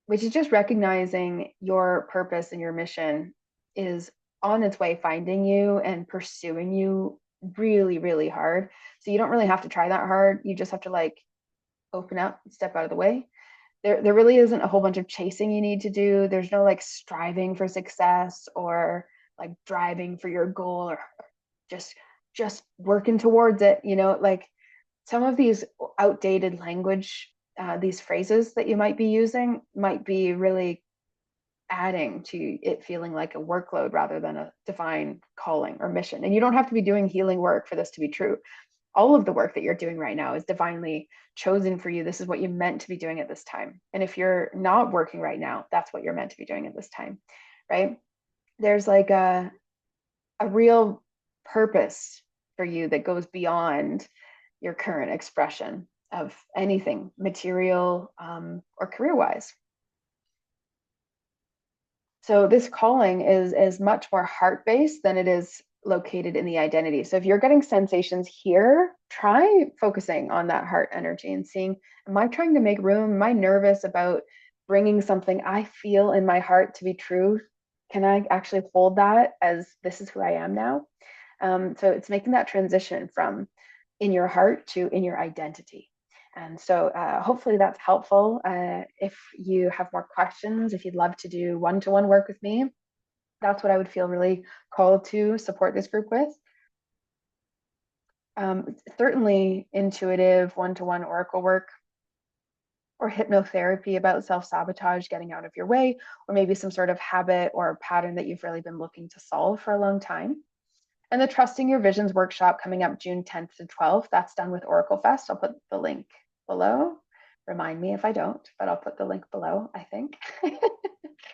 which is just recognizing your purpose and your mission is on its way finding you and pursuing you really, really hard. So you don't really have to try that hard. You just have to like open up, step out of the way. There really isn't a whole bunch of chasing you need to do. There's no like striving for success or like driving for your goal, or just just working towards it. Like some of these outdated language, these phrases that you might be using might be really adding to it feeling like a workload rather than a divine calling or mission. And you don't have to be doing healing work for this to be true. All of the work that you're doing right now is divinely chosen for you. This is what you're meant to be doing at this time. And if you're not working right now, that's what you're meant to be doing at this time, right? There's like a real purpose for you that goes beyond your current expression. of anything, material or career-wise. So this calling is much more heart-based than it is located in the identity. So if you're getting sensations here, try focusing on that heart energy and seeing, am I trying to make room? Am I nervous about bringing something I feel in my heart to be true? Can I actually hold that as this is who I am now? So it's making that transition from in your heart to in your identity. And so hopefully that's helpful. If you have more questions, if you'd love to do one-to-one work with me, that's what I would feel really called to support this group with. Certainly intuitive one-to-one oracle work or hypnotherapy about self-sabotage, getting out of your way, or maybe some sort of habit or pattern that you've really been looking to solve for a long time. And the Trusting Your Visions workshop coming up June 10th to 12th, that's done with Oracle Fest. I'll put the link below. Remind me if I don't, but I'll put the link below, I think.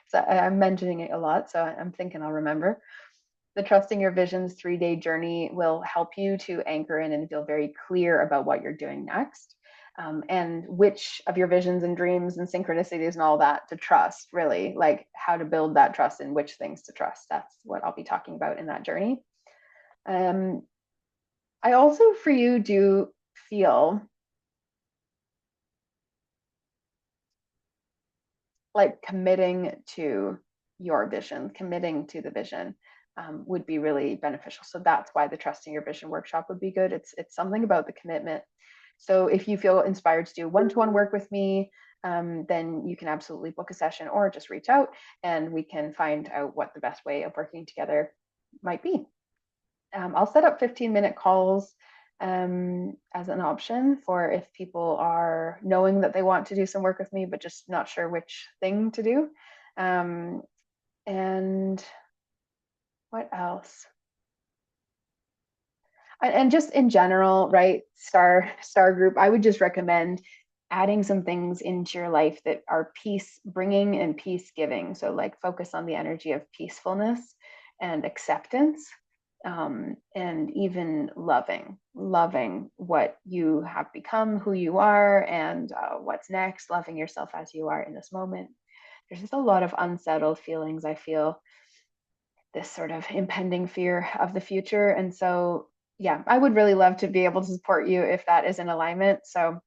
So I'm mentioning it a lot, so I'm thinking I'll remember. The Trusting Your Visions 3-day journey will help you to anchor in and feel very clear about what you're doing next. And which of your visions and dreams and synchronicities and all that to trust, really, like how to build that trust and which things to trust. That's what I'll be talking about in that journey. I also, for you, do feel like committing to your vision, committing to the vision would be really beneficial. So that's why the Trusting Your Vision workshop would be good. It's something about the commitment. So if you feel inspired to do one-to-one work with me, then you can absolutely book a session or just reach out and we can find out what the best way of working together might be. I'll set up 15-minute calls as an option for if people are knowing that they want to do some work with me, but just not sure which thing to do. And what else? And just in general, right? Star group, I would just recommend adding some things into your life that are peace bringing and peace giving. So like focus on the energy of peacefulness and acceptance. And even loving what you have become, who you are, and what's next, loving yourself as you are in this moment. There's just a lot of unsettled feelings, I feel, this sort of impending fear of the future. And so, yeah, I would really love to be able to support you if that is in alignment. So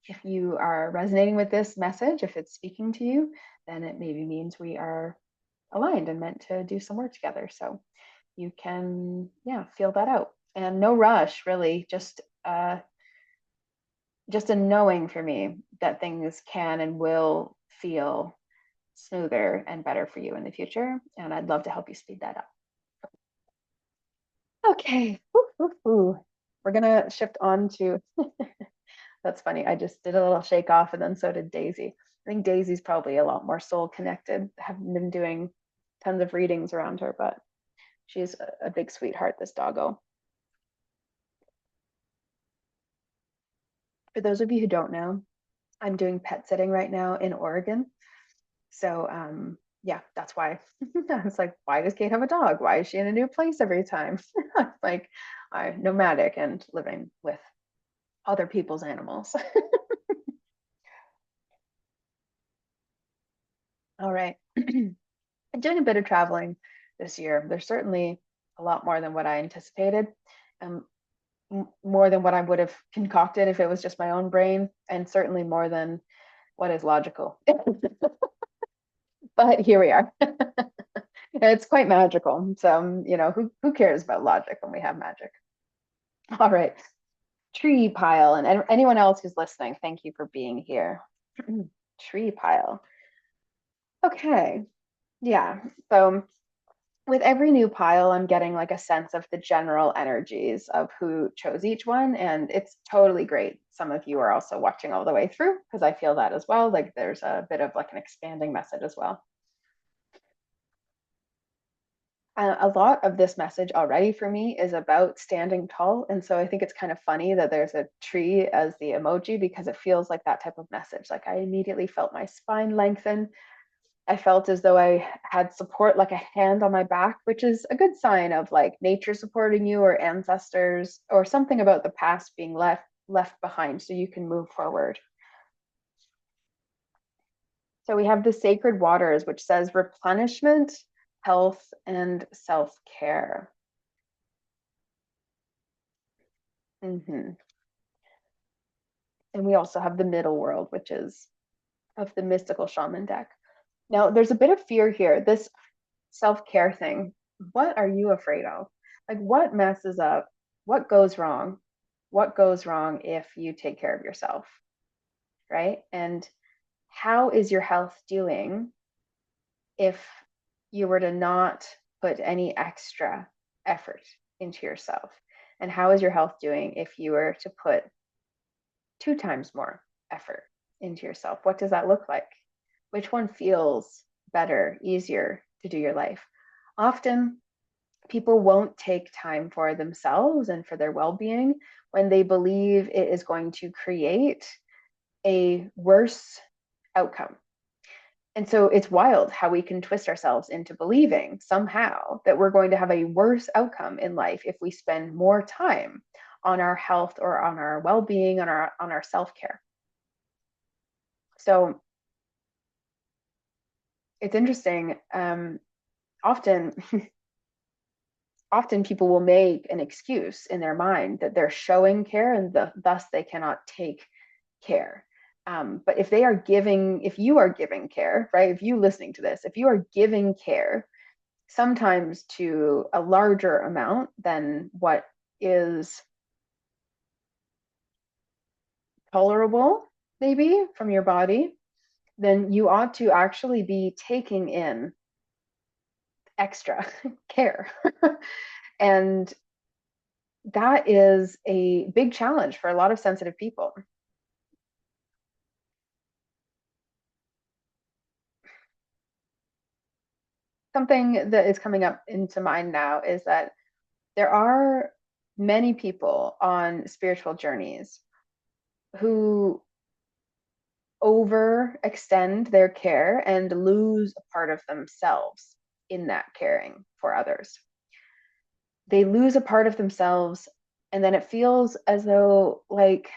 if you are resonating with this message, if it's speaking to you, then it maybe means we are aligned and meant to do some work together. So you can, yeah, feel that out. And no rush, really, just a knowing for me that things can and will feel smoother and better for you in the future. And I'd love to help you speed that up. Okay, we're gonna shift on to, that's funny, I just did a little shake off and then so did Daisy. I think Daisy's probably a lot more soul connected. I haven't been doing tons of readings around her, but she's a big sweetheart, this doggo. For those of you who don't know, I'm doing pet sitting right now in Oregon. So yeah, that's why. I was like, why does Kate have a dog? Why is she in a new place every time? Like, I'm nomadic and living with other people's animals. All right. I'm doing a bit of traveling this year. There's certainly a lot more than what I anticipated. Um, more than what I would have concocted if it was just my own brain, and certainly more than what is logical. But here we are. It's quite magical. So, you know, who cares about logic when we have magic? All right. Tree pile. And anyone else who's listening, thank you for being here. Tree pile. Okay. Yeah. So with every new pile, I'm getting like a sense of the general energies of who chose each one. And it's totally great. Some of you are also watching all the way through because I feel that as well. Like there's a bit of like an expanding message as well. A lot of this message already for me is about standing tall. And so I think it's kind of funny that there's a tree as the emoji because it feels like that type of message. Like I immediately felt my spine lengthen. I felt as though I had support, like a hand on my back, which is a good sign of like nature supporting you or ancestors or something about the past being left left behind so you can move forward. So we have the sacred waters, which says replenishment, health, and self-care. Mm-hmm. And we also have the middle world, which is of the mystical shaman deck. Now, there's a bit of fear here. This self-care thing, what are you afraid of? Like, what messes up? What goes wrong? What goes wrong if you take care of yourself, right? And how is your health doing if you were to not put any extra effort into yourself? And how is your health doing if you were to put 2 times more effort into yourself? What does that look like? Which one feels better, easier to do your life? Often people won't take time for themselves and for their well-being when they believe it is going to create a worse outcome. And so it's wild how we can twist ourselves into believing somehow that we're going to have a worse outcome in life if we spend more time on our health or on our well-being, on our self-care. So it's interesting. Often people will make an excuse in their mind that they're showing care and thus they cannot take care. But if you are giving care, right? If you listening to this, if you are giving care, sometimes to a larger amount than what is tolerable, maybe from your body, then you ought to actually be taking in extra care. And that is a big challenge for a lot of sensitive people. Something that is coming up into mind now is that there are many people on spiritual journeys who overextend their care and lose a part of themselves in that caring for others. They lose a part of themselves, and then it feels as though like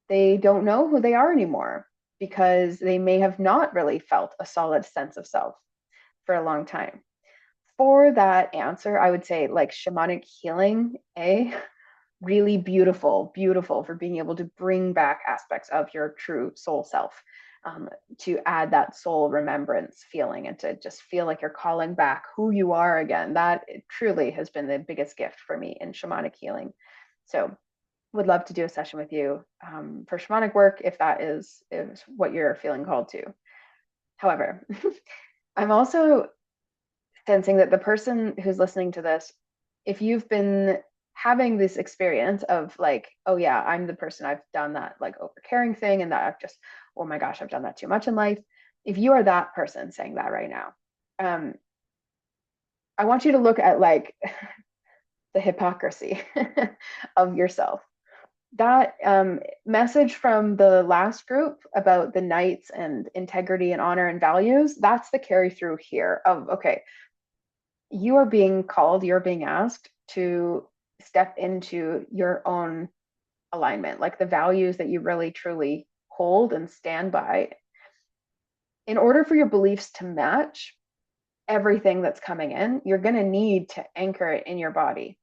they don't know who they are anymore because they may have not really felt a solid sense of self for a long time. For that answer, I would say like shamanic healing, really beautiful for being able to bring back aspects of your true soul self, to add that soul remembrance feeling and to just feel like you're calling back who you are again. That truly has been the biggest gift for me in shamanic healing. So would love to do a session with you, for shamanic work if that is what you're feeling called to. However, I'm also sensing that the person who's listening to this, if you've been having this experience of like, oh yeah, I'm the person, I've done that like over caring thing and that I've just, oh my gosh, I've done that too much in life. If you are that person saying that right now, I want you to look at like the hypocrisy of yourself. That message from the last group about the knights and integrity and honor and values, that's the carry through here of, okay, you are being called, you're being asked to step into your own alignment, like the values that you really truly hold and stand by. In order for your beliefs to match everything that's coming in, you're going to need to anchor it in your body.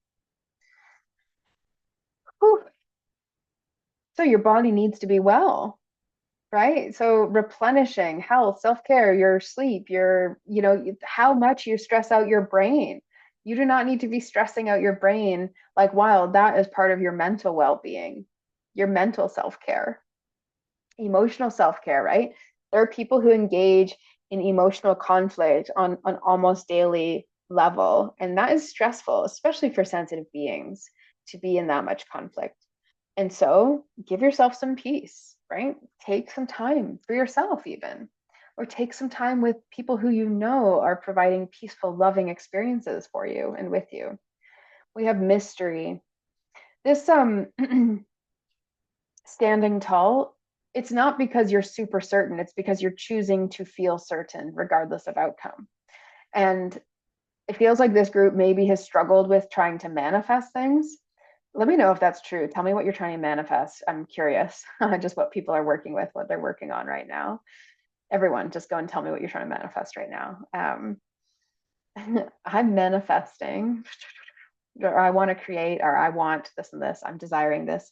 Whew. So your body needs to be well, right? So replenishing health, self-care, your sleep, how much you stress out your brain. You do not need to be stressing out your brain like wild. That is part of your mental well-being, your mental self-care, emotional self-care, right? There are people who engage in emotional conflict on an almost daily level, and that is stressful, especially for sensitive beings to be in that much conflict. And so give yourself some peace, right? Take some time for yourself, even, or take some time with people who you know are providing peaceful, loving experiences for you and with you. We have mystery. This standing tall, it's not because you're super certain, it's because you're choosing to feel certain regardless of outcome. And it feels like this group maybe has struggled with trying to manifest things. Let me know if that's true. Tell me what you're trying to manifest. I'm curious, just what people are working with, what they're working on right now. Everyone, just go and tell me what you're trying to manifest right now. I'm manifesting, or I want to create, or I want this and this. I'm desiring this.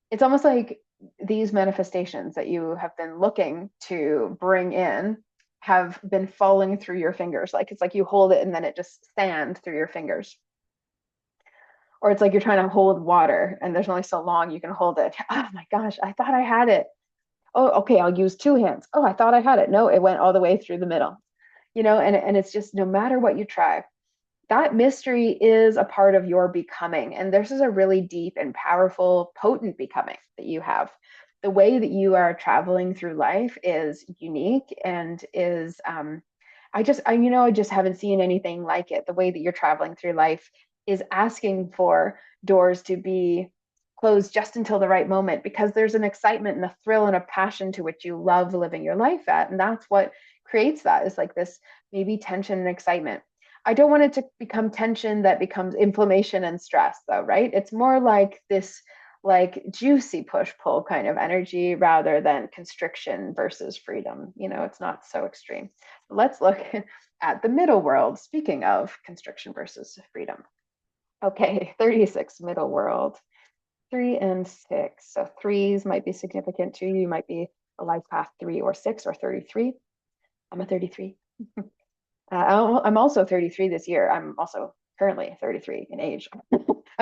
It's almost like these manifestations that you have been looking to bring in have been falling through your fingers. Like it's like you hold it and then it just sands through your fingers. Or it's like you're trying to hold water and there's only so long you can hold it. Oh my gosh, I thought I had it. Oh, okay, I'll use two hands. Oh, I thought I had it. No, it went all the way through the middle. And it's just no matter what you try, that mystery is a part of your becoming. And this is a really deep and powerful, potent becoming that you have. The way that you are traveling through life is unique and is I just haven't seen anything like it. The way that you're traveling through life is asking for doors to be closed just until the right moment, because there's an excitement and a thrill and a passion to which you love living your life at. And that's what creates that, is like this maybe tension and excitement. I don't want it to become tension that becomes inflammation and stress, though, right? It's more like this like juicy push pull kind of energy rather than constriction versus freedom. It's not so extreme. Let's look at the middle world. Speaking of constriction versus freedom. Okay, 36 middle world. 3 and 6. So threes might be significant to you. You might be a life path 3 or 6 or 33. I'm a 33. I'm also 33 this year. I'm also currently 33 in age.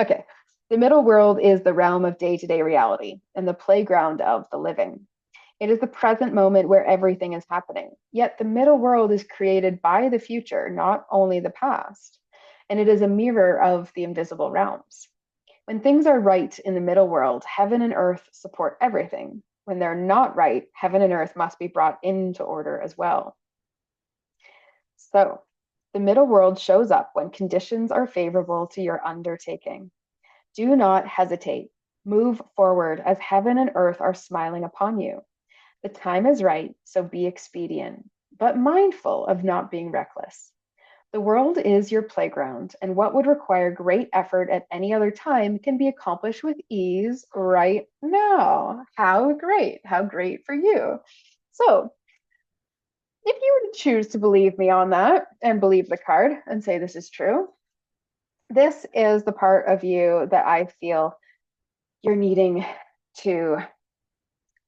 Okay. The middle world is the realm of day-to-day reality and the playground of the living. It is the present moment where everything is happening. Yet the middle world is created by the future, not only the past. And it is a mirror of the invisible realms. When things are right in the middle world, heaven and earth support everything. When they're not right, heaven and earth must be brought into order as well. So, the middle world shows up when conditions are favorable to your undertaking. Do not hesitate. Move forward as heaven and earth are smiling upon you. The time is right, so be expedient, but mindful of not being reckless. The world is your playground, and what would require great effort at any other time can be accomplished with ease right now. How great! How great for you. So, if you were to choose to believe me on that and believe the card and say this is true, this is the part of you that I feel you're needing to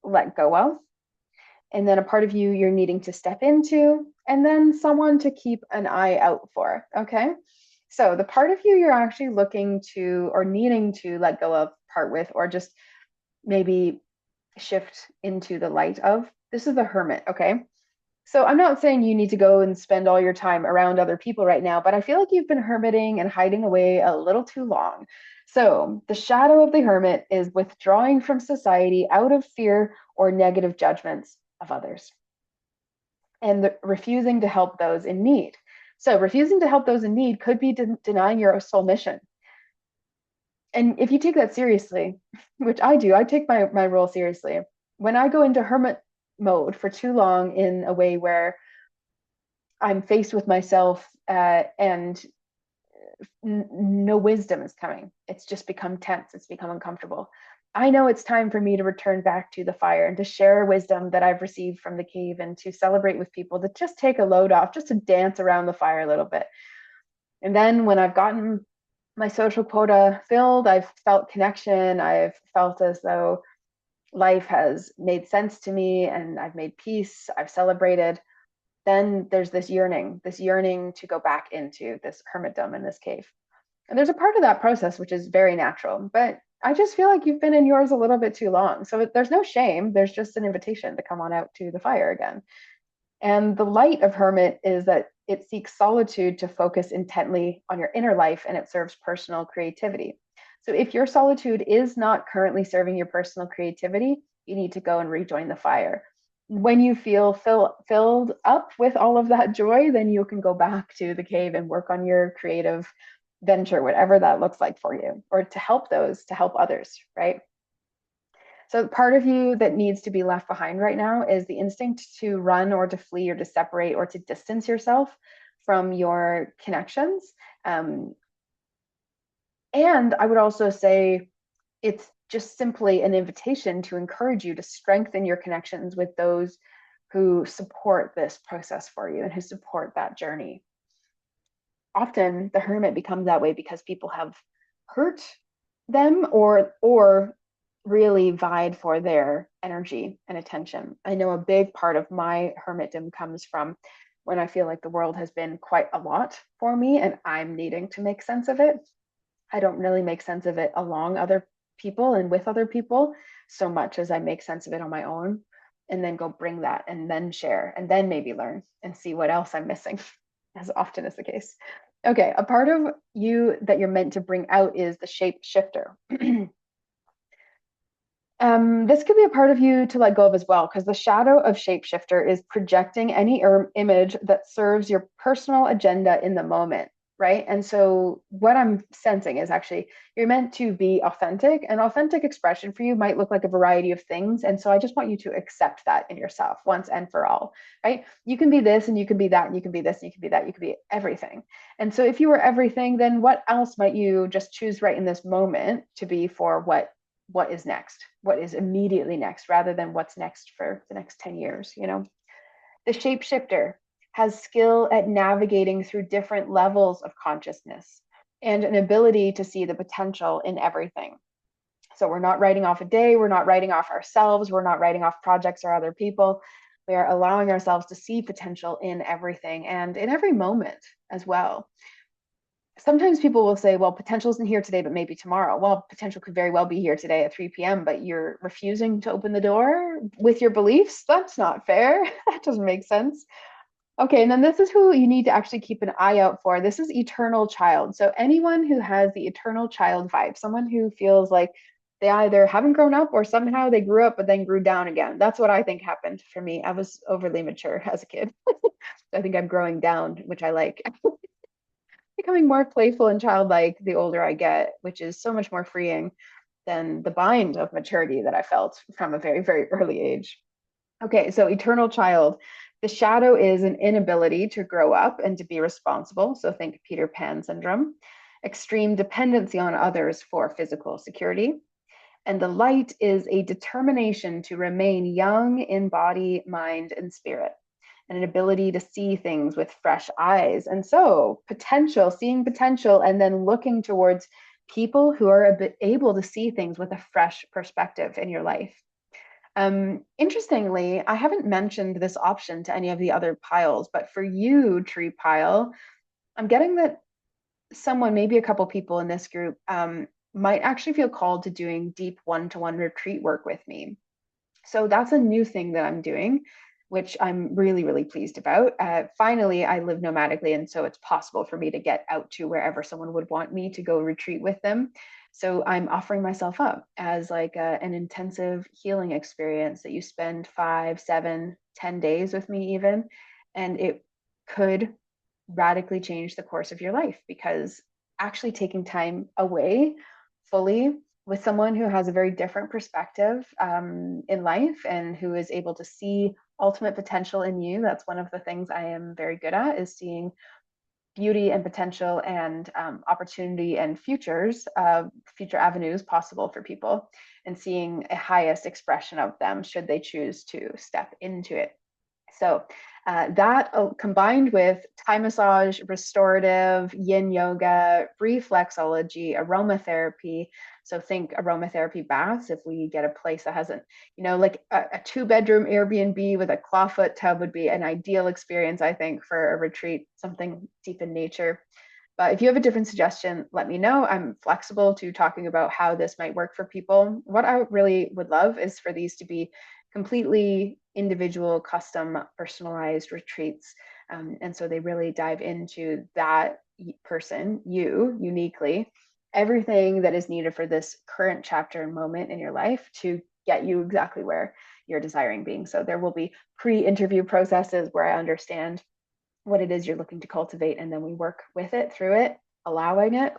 let go of. And then a part of you you're needing to step into, and then someone to keep an eye out for. Okay. So the part of you you're actually looking to or needing to let go of, part with, or just maybe shift into the light of, this is the hermit. Okay. So I'm not saying you need to go and spend all your time around other people right now, but I feel like you've been hermiting and hiding away a little too long. So the shadow of the hermit is withdrawing from society out of fear or negative judgments of others, and refusing to help those in need. So refusing to help those in need could be denying your soul mission. And if you take that seriously, which I do, I take my role seriously. When I go into hermit mode for too long in a way where I'm faced with myself and no wisdom is coming. It's just become tense. It's become uncomfortable. I know it's time for me to return back to the fire and to share wisdom that I've received from the cave, and to celebrate with people, to just take a load off, just to dance around the fire a little bit. And then when I've gotten my social quota filled, I've felt connection, I've felt as though life has made sense to me and I've made peace, I've celebrated, then there's this yearning to go back into this hermitdom in this cave. And there's a part of that process which is very natural, but I just feel like you've been in yours a little bit too long. So there's no shame. There's just an invitation to come on out to the fire again. And the light of hermit is that it seeks solitude to focus intently on your inner life, and it serves personal creativity. So if your solitude is not currently serving your personal creativity, you need to go and rejoin the fire. When you feel filled up with all of that joy, then you can go back to the cave and work on your creative venture, whatever that looks like for you, or to help others, right? So part of you that needs to be left behind right now is the instinct to run or to flee or to separate or to distance yourself from your connections. And I would also say it's just simply an invitation to encourage you to strengthen your connections with those who support this process for you and who support that journey. Often the hermit becomes that way because people have hurt them or really vied for their energy and attention. I know a big part of my hermitdom comes from when I feel like the world has been quite a lot for me and I'm needing to make sense of it. I don't really make sense of it along other people and with other people so much as I make sense of it on my own and then go bring that and then share and then maybe learn and see what else I'm missing, as often is the case. Okay, a part of you that you're meant to bring out is the shape shifter. This could be a part of you to let go of as well, because the shadow of shapeshifter is projecting any image that serves your personal agenda in the moment, right? And so what I'm sensing is actually you're meant to be authentic, and authentic expression for you might look like a variety of things. And so I just want you to accept that in yourself once and for all, right? You can be this and you can be that and you can be this and you can be that, you can be everything. And so if you were everything, then what else might you just choose right in this moment to be for what is next, what is immediately next, rather than what's next for the next 10 years, you know? The shapeshifter has skill at navigating through different levels of consciousness and an ability to see the potential in everything. So we're not writing off a day, we're not writing off ourselves, we're not writing off projects or other people. We are allowing ourselves to see potential in everything and in every moment as well. Sometimes people will say, well, potential isn't here today, but maybe tomorrow. Well, potential could very well be here today at 3 p.m., but you're refusing to open the door with your beliefs. That's not fair. That doesn't make sense. Okay, and then this is who you need to actually keep an eye out for. This is eternal child. So anyone who has the eternal child vibe, someone who feels like they either haven't grown up or somehow they grew up but then grew down again. That's what I think happened for me. I was overly mature as a kid. I think I'm growing down, which I like. Becoming more playful and childlike the older I get, which is so much more freeing than the bind of maturity that I felt from a very, very early age. Okay, so eternal child. The shadow is an inability to grow up and to be responsible. So think Peter Pan syndrome, extreme dependency on others for physical security. And the light is a determination to remain young in body, mind, and spirit, and an ability to see things with fresh eyes. And so, potential, seeing potential, and then looking towards people who are able to see things with a fresh perspective in your life. Interestingly, I haven't mentioned this option to any of the other piles, but for you, tree pile, I'm getting that someone, maybe a couple people in this group, might actually feel called to doing deep one-to-one retreat work with me. So that's a new thing that I'm doing, which I'm really, really pleased about. Finally, I live nomadically, and so it's possible for me to get out to wherever someone would want me to go retreat with them. So I'm offering myself up as like an intensive healing experience that you spend 5, 7, 10 days with me even, and it could radically change the course of your life because actually taking time away fully with someone who has a very different perspective in life and who is able to see ultimate potential in you. That's one of the things I am very good at, is seeing beauty and potential and opportunity and future avenues possible for people, and seeing a highest expression of them should they choose to step into it. So that combined with Thai massage, restorative, yin yoga, reflexology, aromatherapy. So think aromatherapy baths. If we get a place that hasn't, like a 2-bedroom Airbnb with a clawfoot tub would be an ideal experience, I think, for a retreat, something deep in nature. But if you have a different suggestion, let me know. I'm flexible to talking about how this might work for people. What I really would love is for these to be completely individual, custom, personalized retreats. And so they really dive into that person, you uniquely, everything that is needed for this current chapter and moment in your life to get you exactly where you're desiring being. So there will be pre-interview processes where I understand what it is you're looking to cultivate, and then we work with it, through it, allowing it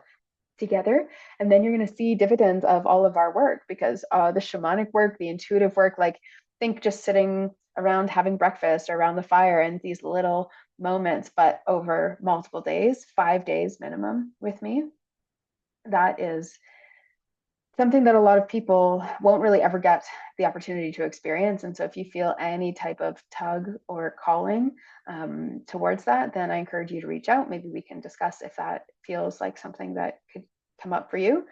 together. And then you're going to see dividends of all of our work, because the shamanic work, the intuitive work, like think just sitting around having breakfast or around the fire and these little moments, but over multiple days, 5 days minimum with me. that is something that a lot of people won't really ever get the opportunity to experience. And so if you feel any type of tug or calling towards that, then I encourage you to reach out. Maybe we can discuss if that feels like something that could come up for you.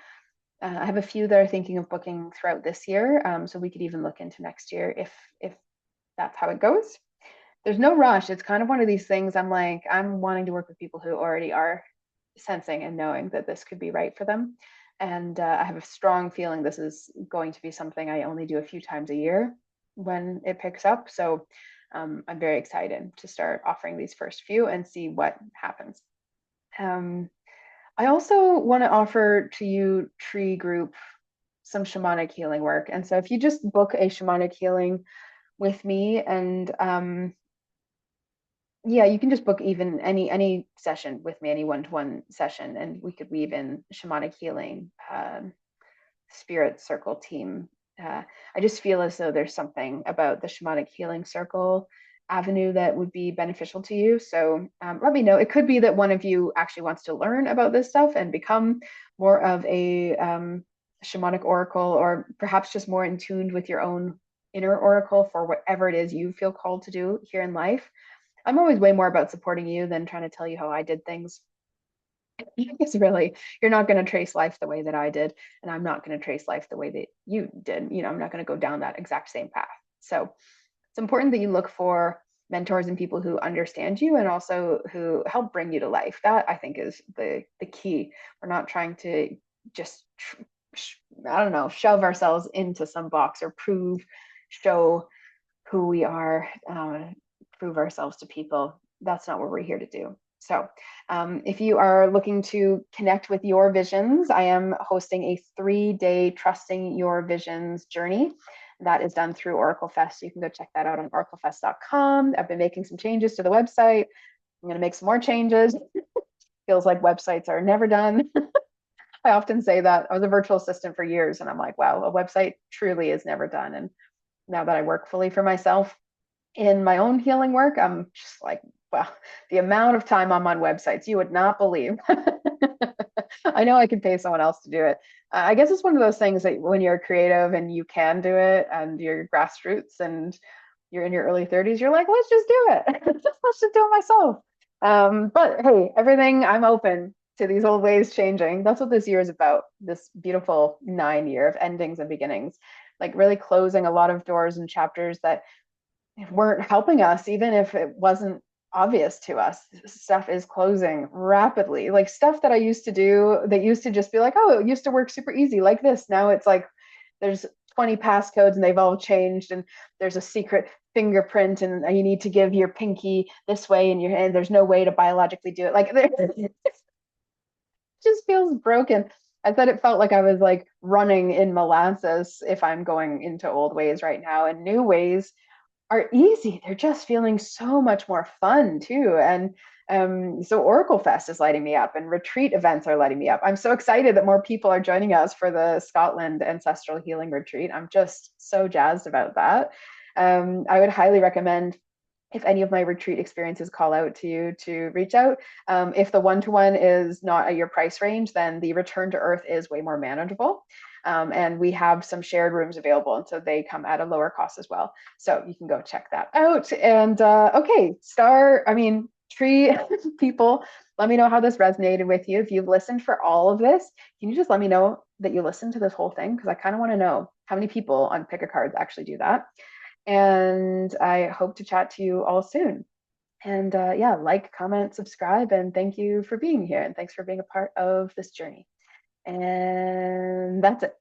I have a few that are thinking of booking throughout this year, so we could even look into next year if that's how it goes. There's no rush. It's kind of one of these things. I'm wanting to work with people who already are sensing and knowing that this could be right for them. And I have a strong feeling this is going to be something I only do a few times a year when it picks up. So I'm very excited to start offering these first few and see what happens. I also want to offer to you, Tree Group, some shamanic healing work. And so if you just book a shamanic healing with me, and yeah, you can just book even any session with me, any one-to-one session, and we could weave in shamanic healing, spirit circle team. I just feel as though there's something about the shamanic healing circle avenue that would be beneficial to you. So let me know. It could be that one of you actually wants to learn about this stuff and become more of a shamanic oracle, or perhaps just more in tune with your own inner oracle for whatever it is you feel called to do here in life. I'm always way more about supporting you than trying to tell you how I did things. Because really, you're not going to trace life the way that I did, and I'm not going to trace life the way that you did. I'm not going to go down that exact same path. So it's important that you look for mentors and people who understand you and also who help bring you to life. That I think is the key. We're not trying to just I don't know, shove ourselves into some box or show who we are, prove ourselves to people. That's not what we're here to do. So if you are looking to connect with your visions, I am hosting a 3-day Trusting Your Visions journey. That is done through Oracle Fest. You can go check that out on oraclefest.com. I've been making some changes to the website. I'm going to make some more changes. Feels like websites are never done. I often say that. I was a virtual assistant for years, and I'm like, wow, a website truly is never done. And now that I work fully for myself in my own healing work, I'm just like, wow, the amount of time I'm on websites, you would not believe. I know I could pay someone else to do it. I guess it's one of those things that when you're creative and you can do it and you're grassroots and you're in your early 30s, you're like, let's just do it. Let's just do it myself. But hey, everything, I'm open to these old ways changing. That's what this year is about, this beautiful 9 year of endings and beginnings, like really closing a lot of doors and chapters that weren't helping us, even if it wasn't obvious to us. Stuff is closing rapidly. Like stuff that I used to do that used to just be like, oh, it used to work super easy like this. Now it's like there's 20 passcodes and they've all changed, and there's a secret fingerprint, and you need to give your pinky this way in your hand. There's no way to biologically do it. Like it just feels broken. I said it felt like I was like running in molasses if I'm going into old ways right now, and new ways are easy. They're just feeling so much more fun too. And so Oracle Fest is lighting me up, and retreat events are lighting me up. I'm so excited that more people are joining us for the Scotland Ancestral Healing Retreat. I'm just so jazzed about that. I would highly recommend, if any of my retreat experiences call out to you, to reach out. If the one-to-one is not at your price range, then the return to earth is way more manageable. And we have some shared rooms available, and so they come at a lower cost as well. So you can go check that out. And okay, tree people, let me know how this resonated with you. If you've listened for all of this, can you just let me know that you listened to this whole thing? Because I kind of want to know how many people on Pick a Cards actually do that. And I hope to chat to you all soon. And yeah, like, comment, subscribe, and thank you for being here. And thanks for being a part of this journey. And that's it.